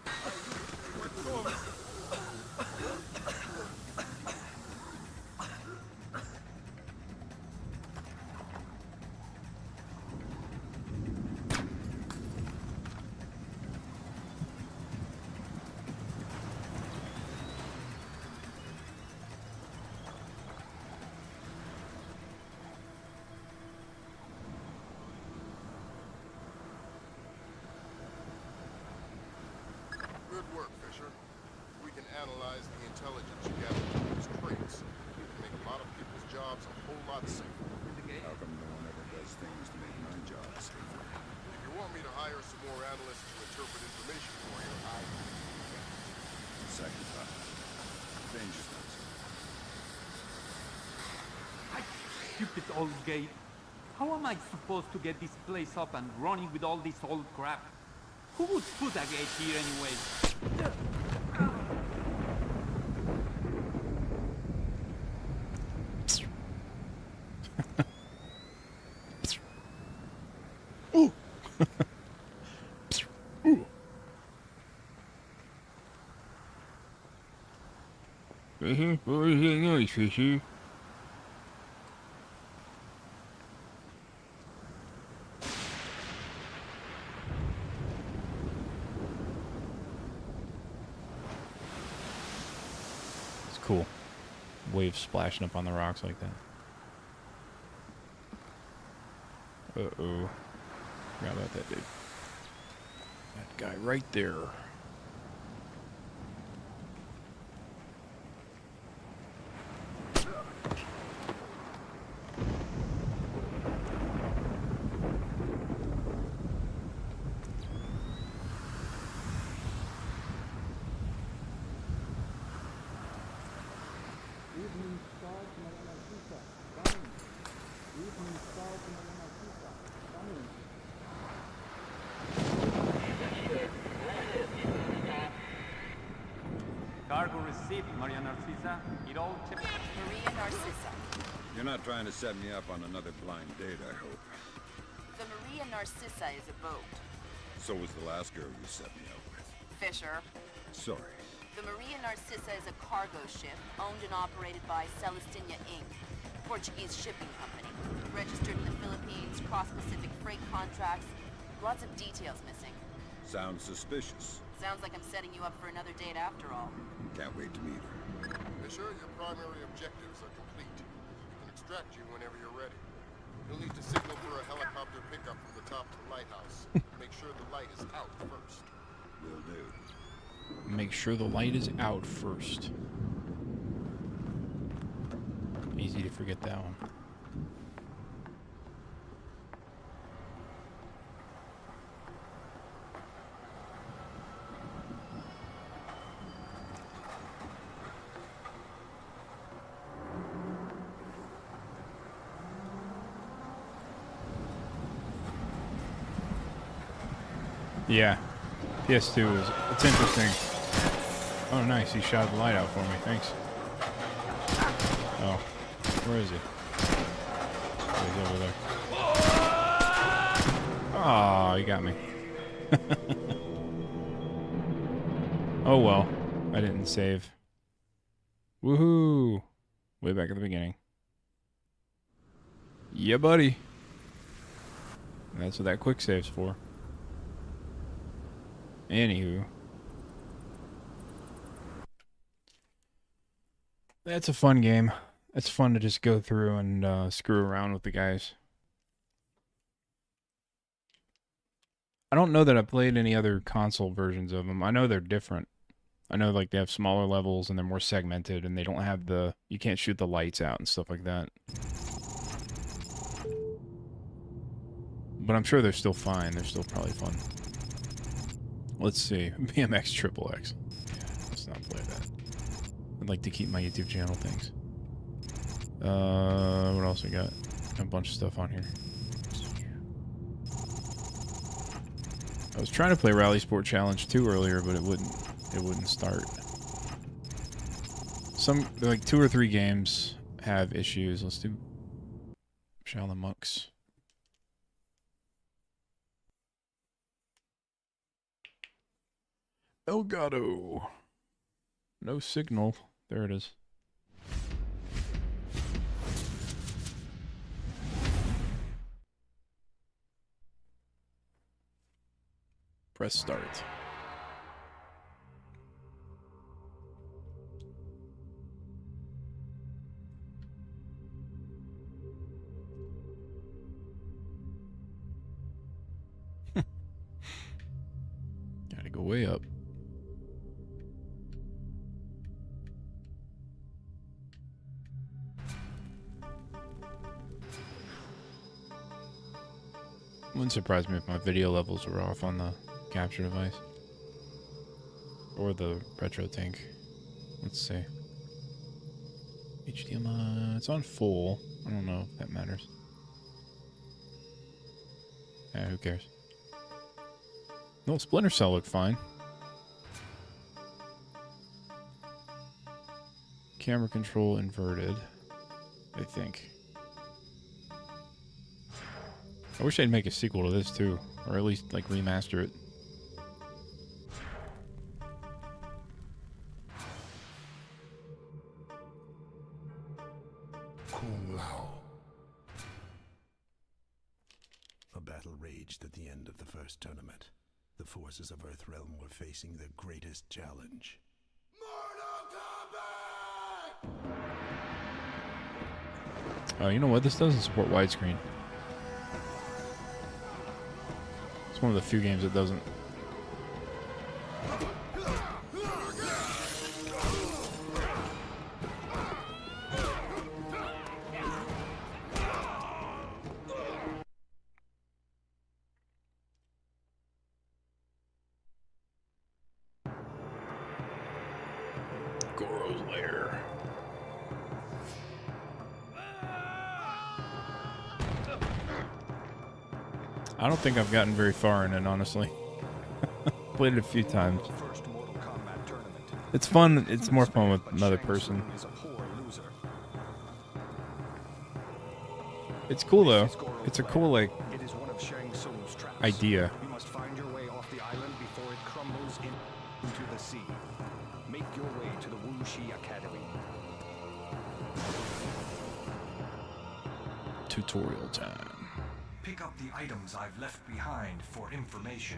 Good work, Fisher. We can analyze the intelligence you gathered from those crates. make a lot of people's jobs a whole lot safer. How come no one ever does things to make my job safer? If you want me to hire some more analysts to interpret information for you, Second thought. Danger's not so Stupid old gate. How am I supposed to get this place up and running with all this old crap? Who would put a gate here anyway? Ooh. Ooh. What is that noise, Fishy? It's cool. Waves splashing up on the rocks like that. Uh-oh. Forgot about that dude. That guy right there. Cargo received, Maria Narcisa. It all chipped. Maria Narcissa. You're not trying to set me up on another blind date, I hope. The Maria Narcissa is a boat. So was the last girl you set me up with. Fisher. Sorry. The Maria Narcissa is a cargo ship owned and operated by Celestina Inc., Portuguese shipping company. Registered in the Philippines, cross-Pacific freight contracts. Lots of details missing. Sounds suspicious. Sounds like I'm setting you up for another date after all. Can't wait to meet her. Fisher, your primary objectives are complete. We can extract you whenever you're ready. You'll need to signal for a helicopter pickup from the top to the lighthouse. Make sure the light is out first. Will do. Make sure the light is out first. Easy to forget that one. Yeah, PS2 is, it's interesting. Oh nice, he shot the light out for me, thanks. Oh, where is he? Oh, he's over there. Oh, he got me. Oh well, I didn't save. Woohoo! Way back at the beginning. Yeah, buddy. That's what that quick save's for. Anywho. That's a fun game. It's fun to just go through and screw around with the guys. I don't know that I played any other console versions of them. I know they're different. I know like they have smaller levels and they're more segmented and they don't have the... You can't shoot the lights out and stuff like that. But I'm sure they're still fine. They're still probably fun. Let's see. BMX Triple X. Yeah, let's not play that. I'd like to keep my YouTube channel things. What else we got? A bunch of stuff on here. I was trying to play Rally Sport Challenge 2 earlier, but it wouldn't start. Like 2 or 3 games have issues. Let's do Shaolin Monks. Elgato. No signal. There it is. Press start. Gotta go way up. Wouldn't surprise me if my video levels were off on the capture device. Or the retro tank. Let's see. HDMI, it's on full. I don't know if that matters. Yeah, who cares? No, Splinter Cell looked fine. Camera control inverted, I think. I wish they'd make a sequel to this too, or at least like remaster it. A battle raged at the end of the first tournament. The forces of Earthrealm were facing their greatest challenge. You know what? This doesn't support widescreen. It's one of the few games that doesn't. Goro's lair. I don't think I've gotten very far in it, honestly. Played it a few times. It's fun. It's more fun with another person. It's cool though. It's a cool like idea. You must find your way off the island before it crumbles into the sea. Make your way to the Wuxi Academy. Tutorial time. Pick up the items I've left behind for information.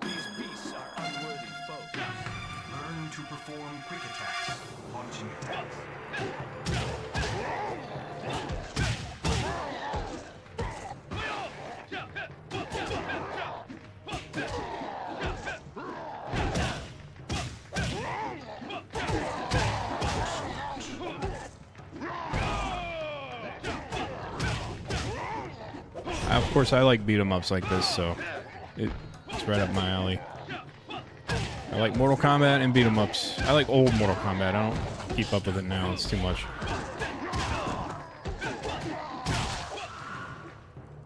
These beasts are unworthy foes. Learn to perform quick attacks, launching attacks. Of course, I like beat 'em ups like this, so it's right up my alley. I like Mortal Kombat and beat 'em ups. I like old Mortal Kombat. I don't keep up with it now. It's too much.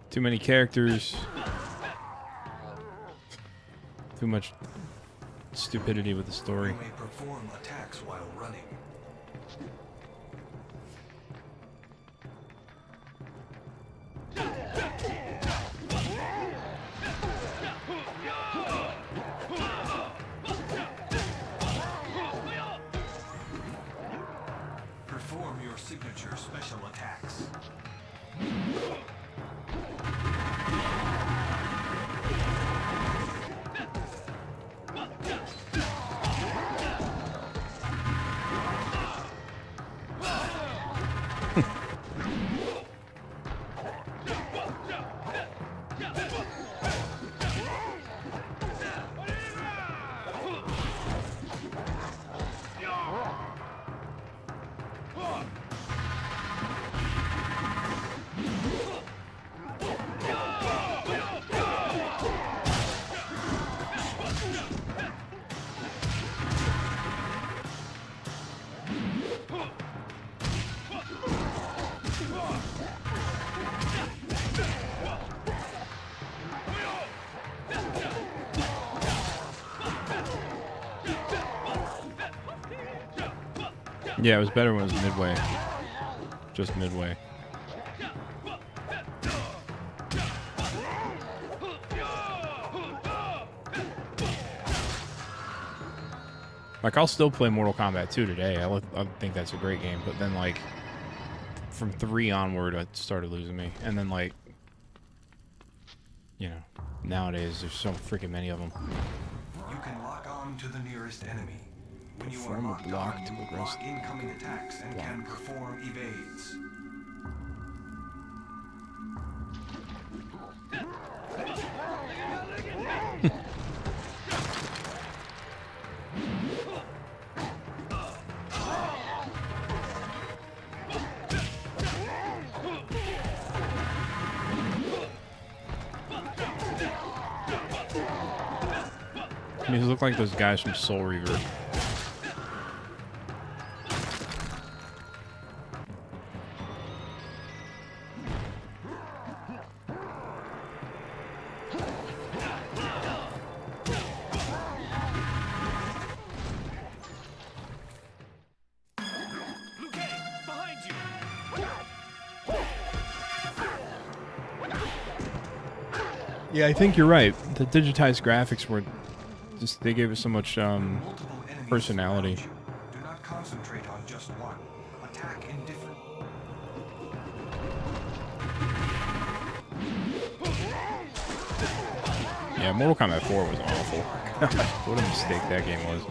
Too many characters. Too much stupidity with the story. You may perform attacks while running. Perform your signature special attacks. Yeah, it was better when it was midway. Just midway. Like, I'll still play Mortal Kombat 2 today. I think that's a great game. But then, like, from 3 onward, it started losing me. And then, like, you know, nowadays, there's so freaking many of them. You can lock on to the nearest enemy. When you are Perform a locked block on, to you will progress block incoming attacks and can perform evades. These look like those guys from Soul Reaver. Yeah, I think you're right. The digitized graphics were just, they gave it so much personality. Do not concentrate on just one. Attack in different... Yeah, Mortal Kombat 4 was awful. What a mistake that game was.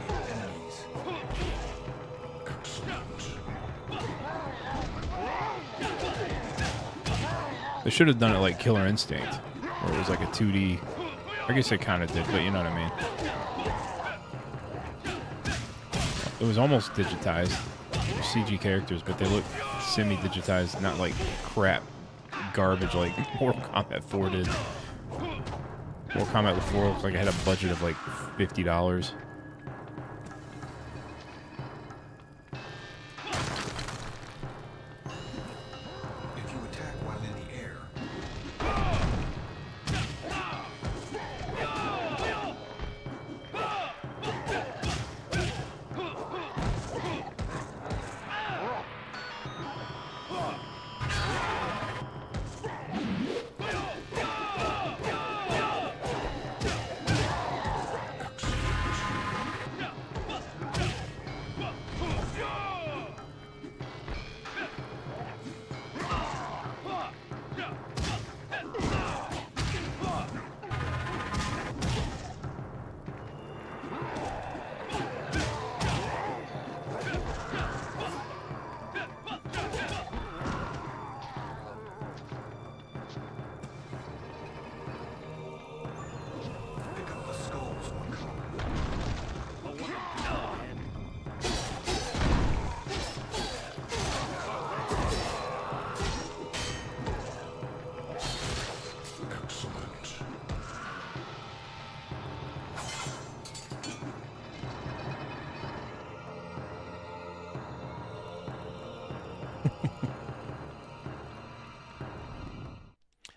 They should have done it like Killer Instinct, where it was like a 2D. I guess they kind of did, but you know what I mean. It was almost digitized. CG characters, but they look semi-digitized, not like crap garbage like Mortal Kombat 4 did. Mortal Kombat 4 looks like I had a budget of like $50.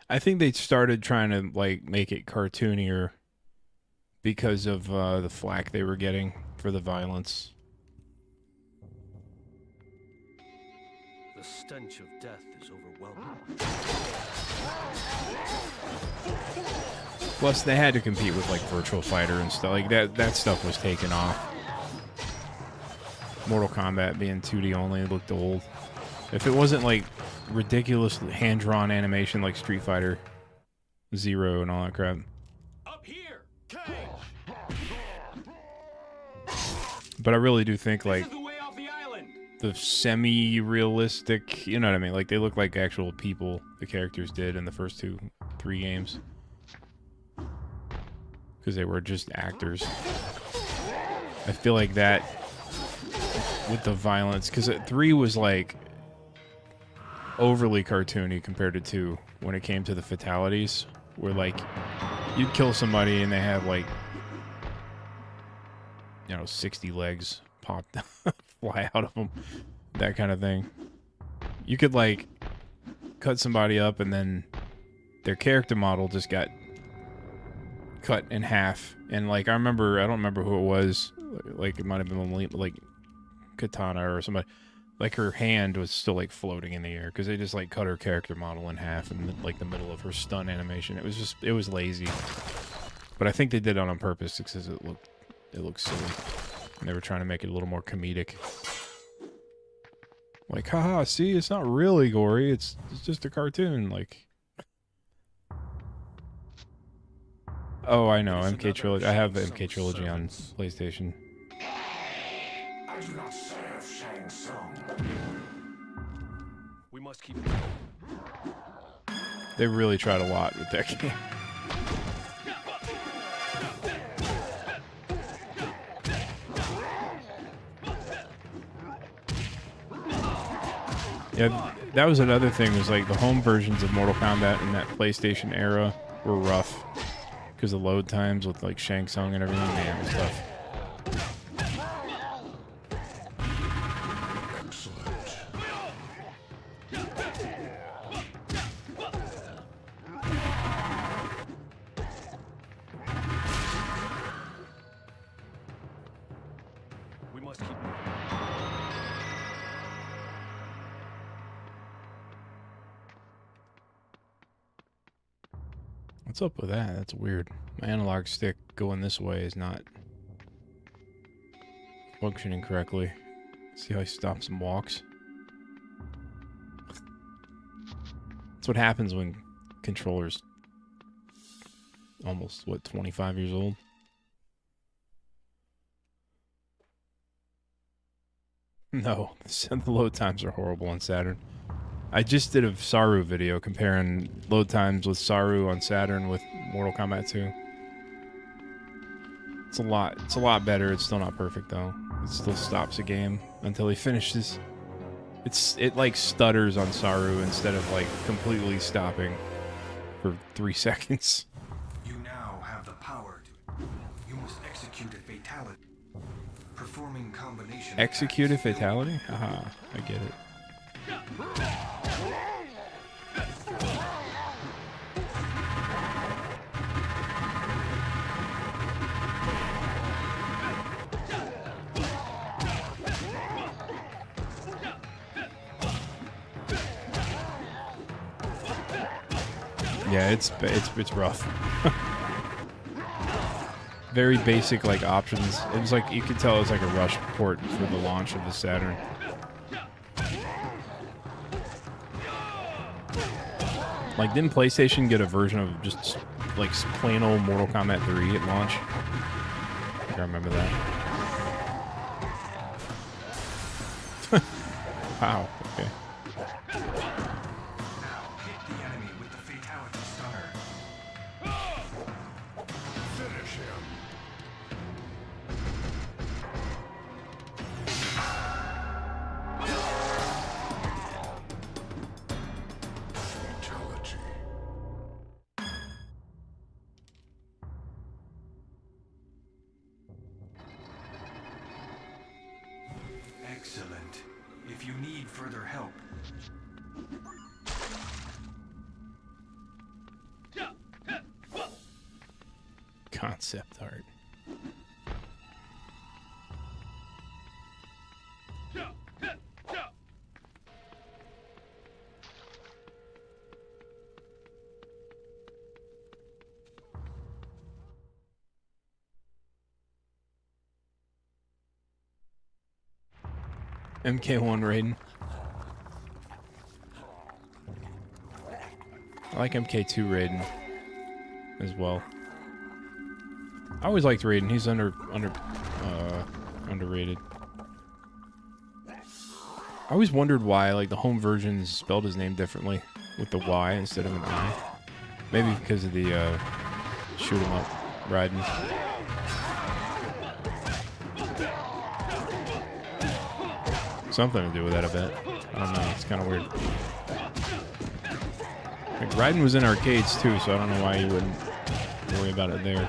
I think they started trying to like make it cartoonier because of the flack they were getting for the violence. The stench of death is overwhelming. Plus, they had to compete with like Virtual Fighter and stuff like that. That stuff was taken off. Mortal Kombat being 2D only, it looked old. If it wasn't like ridiculous hand-drawn animation like Street Fighter Zero and all that crap. Up here, But I really do think like the semi-realistic, you know what I mean? Like they look like actual people, the characters did in the first 2-3 games. Because they were just actors. I feel like that with the violence, because 3 was like overly cartoony compared to 2 when it came to the fatalities, where like you'd kill somebody and they have like, you know, 60 legs pop fly out of them, that kind of thing. You could like cut somebody up and then their character model just got cut in half, and like I don't remember who it was, like it might have been like Katana or somebody. Like her hand was still like floating in the air because they just like cut her character model in half in like the middle of her stun animation. It was lazy, but I think they did it on purpose because it looked silly. And they were trying to make it a little more comedic. Like, haha, see, it's not really gory. It's just a cartoon. Like, oh, I know, MK Trilogy. I have the MK Trilogy on PlayStation. I do not serve Shang Tsung. We must keep. They really tried a lot with that game. Yeah, that was another thing, was like the home versions of Mortal Kombat in that PlayStation era were rough. Because the load times with like Shang Tsung and everything, man, it's tough. We must keep moving. What's up with that? That's weird. My analog stick going this way is not functioning correctly. See how he stops and walks? That's what happens when controllers almost, what, 25 years old? No, the load times are horrible on Saturn. I just did a Saru video comparing load times with Saru on Saturn with Mortal Kombat 2. It's a lot better. It's still not perfect though. It still stops a game until he finishes. It like stutters on Saru instead of like completely stopping for 3 seconds. You now have the power to. You must execute a fatality. Performing combination. Execute a fatality? Haha, I get it. Yeah, it's rough. Very basic like options. It was like you could tell it was like a rush port for the launch of the Saturn. Like, didn't PlayStation get a version of just like plain old Mortal Kombat 3 at launch? I think I remember that. Wow. Okay. Excellent. If you need further help. Concept art. MK1 Raiden. I like MK2 Raiden as well. I always liked Raiden. He's underrated. I always wondered why like the home versions spelled his name differently with the Y instead of an I. Maybe because of the shoot 'em up Raiden. Something to do with that, I bet. I don't know. It's kind of weird. Like, Raiden was in arcades too, so I don't know why you wouldn't worry about it there.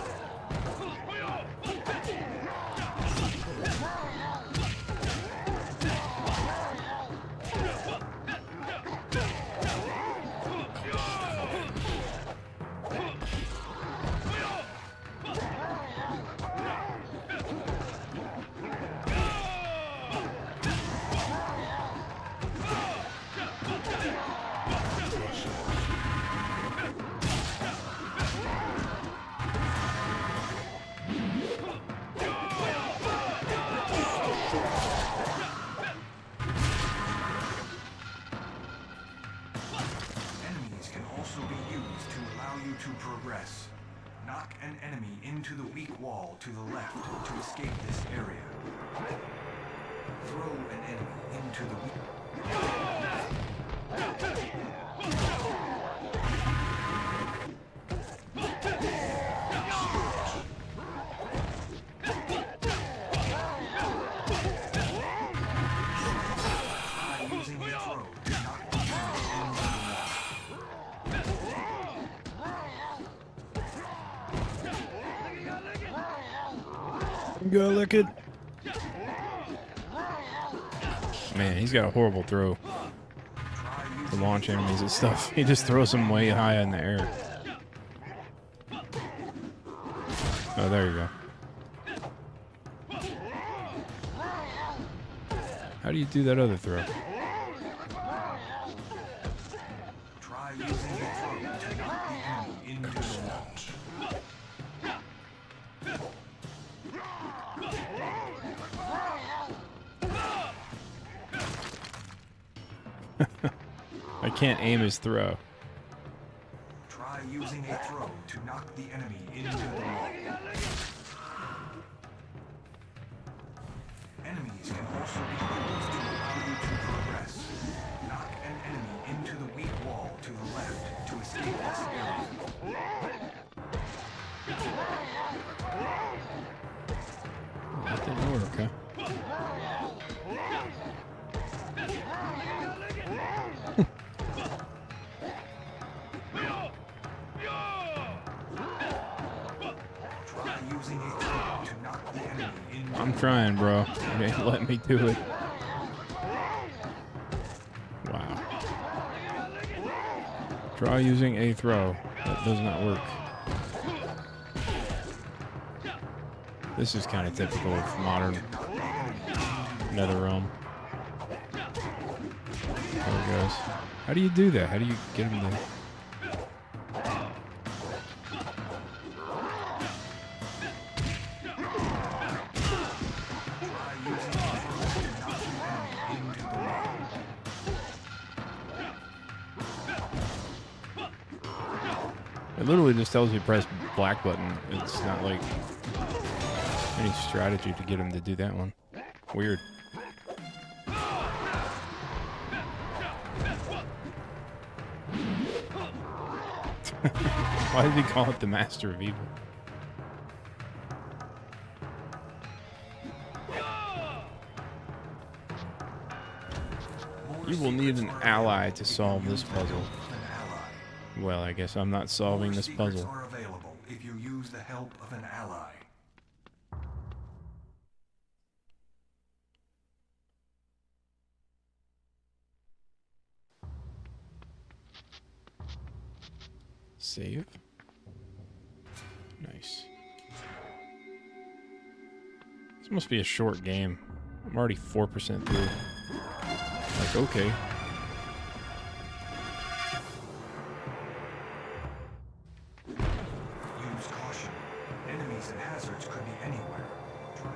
Go lick it. Man, he's got a horrible throw to launch enemies and stuff. He just throws them way high in the air. Oh, there you go. How do you do that other throw? Try using the throw to knock the enemy into the wall. I can't aim his throw. Try using a throw to knock the enemy into the wall. Enemies can also be used to allow you to progress. Knock an enemy into the weak wall to the left to escape this area. That didn't work, huh? Try using a throw to knock the enemy into I'm trying, bro. You ain't letting me do it. Wow. Try using a throw. That does not work. This is kind of typical of modern NetherRealm. There it goes. How do you do that? How do you get him to... It literally just tells you press black button. It's not like any strategy to get him to do that one. Weird. Why did he call it the Master of Evil? You will need an ally to solve this puzzle. Well, I guess I'm not solving this puzzle. are available if you use the help of an ally. Save. Nice. This must be a short game. I'm already 4% through. Like, okay. Use caution. Enemies and hazards could be anywhere. Try.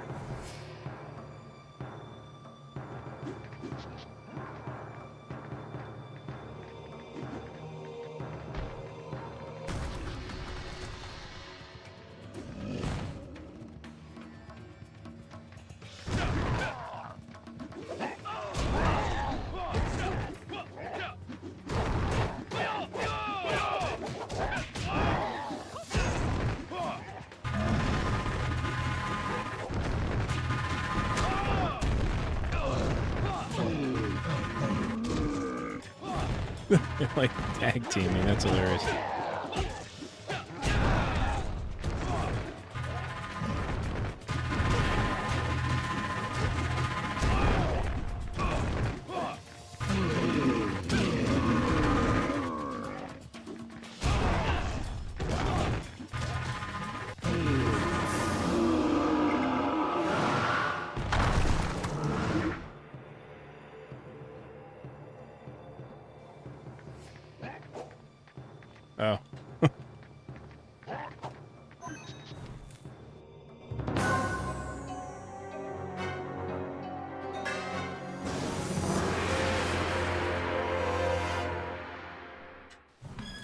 They're like tag teaming. That's hilarious. Oh.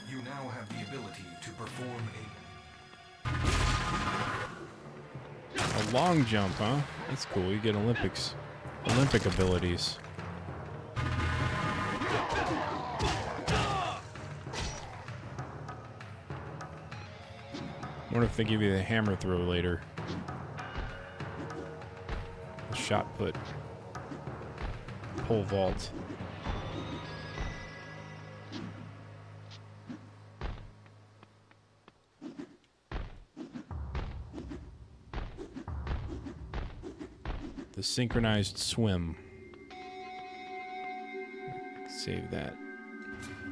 You now have the ability to perform A long jump, huh? That's cool. You get Olympic abilities. Wonder if they give you the hammer throw later. The shot put. Pole vault. The synchronized swim. Save that.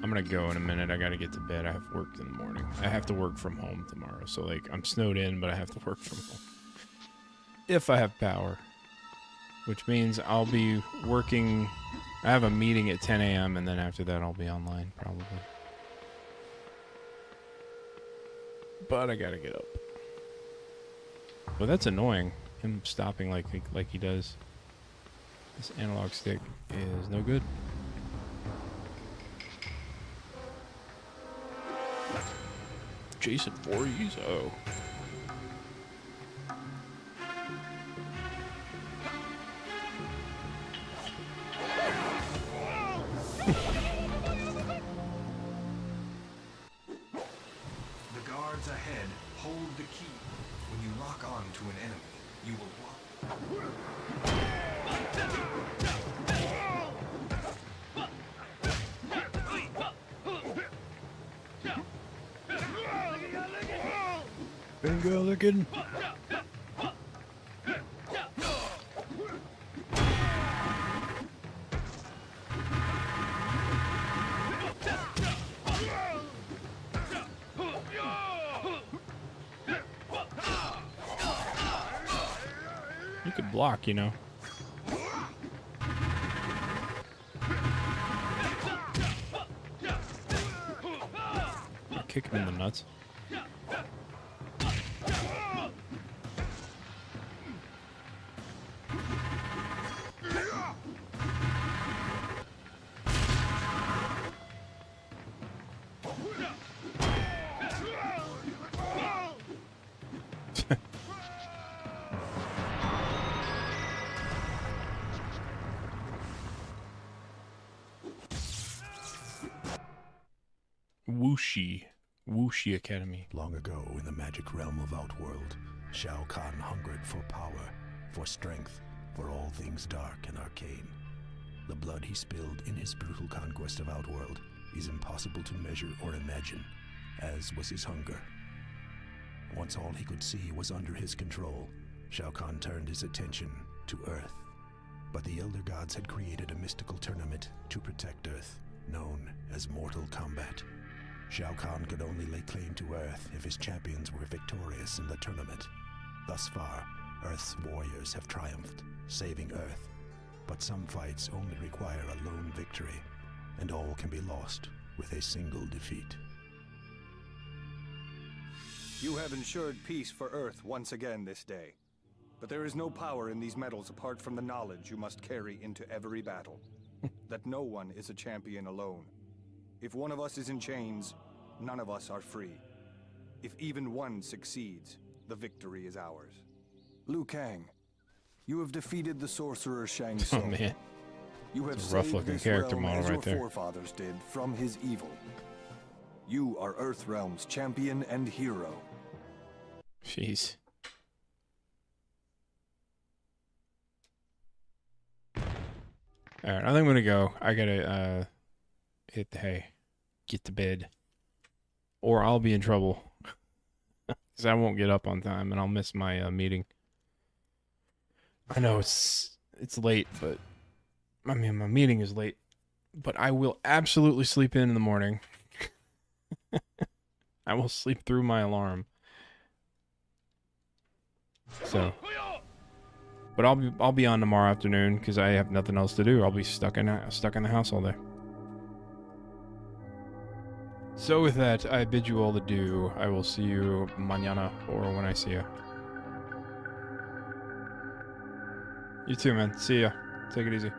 I'm gonna go in a minute. I gotta get to bed. I have work in the morning. I have to work from home tomorrow. So, like, I'm snowed in, but I have to work from home. If I have power. Which means I'll be working... I have a meeting at 10 a.m. and then after that I'll be online, probably. But I gotta get up. Well, that's annoying. Him stopping like he does. This analog stick is no good. Jason Voorhees? Oh. The guards ahead hold the key. When you lock on to an enemy, you will walk. Bingo looking. You could block, you know. Kick him in the nuts. Wuxi Academy. Long ago, in the magic realm of Outworld, Shao Kahn hungered for power, for strength, for all things dark and arcane. The blood he spilled in his brutal conquest of Outworld is impossible to measure or imagine, as was his hunger. Once all he could see was under his control, Shao Kahn turned his attention to Earth. But the Elder Gods had created a mystical tournament to protect Earth, known as Mortal Kombat. Shao Kahn could only lay claim to Earth if his champions were victorious in the tournament. Thus far, Earth's warriors have triumphed, saving Earth. But some fights only require a lone victory, and all can be lost with a single defeat. You have ensured peace for Earth once again this day. But there is no power in these medals apart from the knowledge you must carry into every battle. That no one is a champion alone. If one of us is in chains, none of us are free. If even one succeeds, the victory is ours. Liu Kang, you have defeated the sorcerer Shang Tsung. Oh man, You have it's a rough-looking saved this character realm model as right your there. forefathers did from his evil. You are Earthrealm's champion and hero. Jeez. Alright, I think I'm gonna go. I gotta hit the hay. Get to bed. Or I'll be in trouble. Because I won't get up on time and I'll miss my meeting. I know it's late, but I mean my meeting is late. But I will absolutely sleep in the morning. I will sleep through my alarm. So, but I'll be on tomorrow afternoon because I have nothing else to do. I'll be stuck in the house all day. So with that, I bid you all adieu. I will see you mañana or when I see you. You too, man. See ya. Take it easy.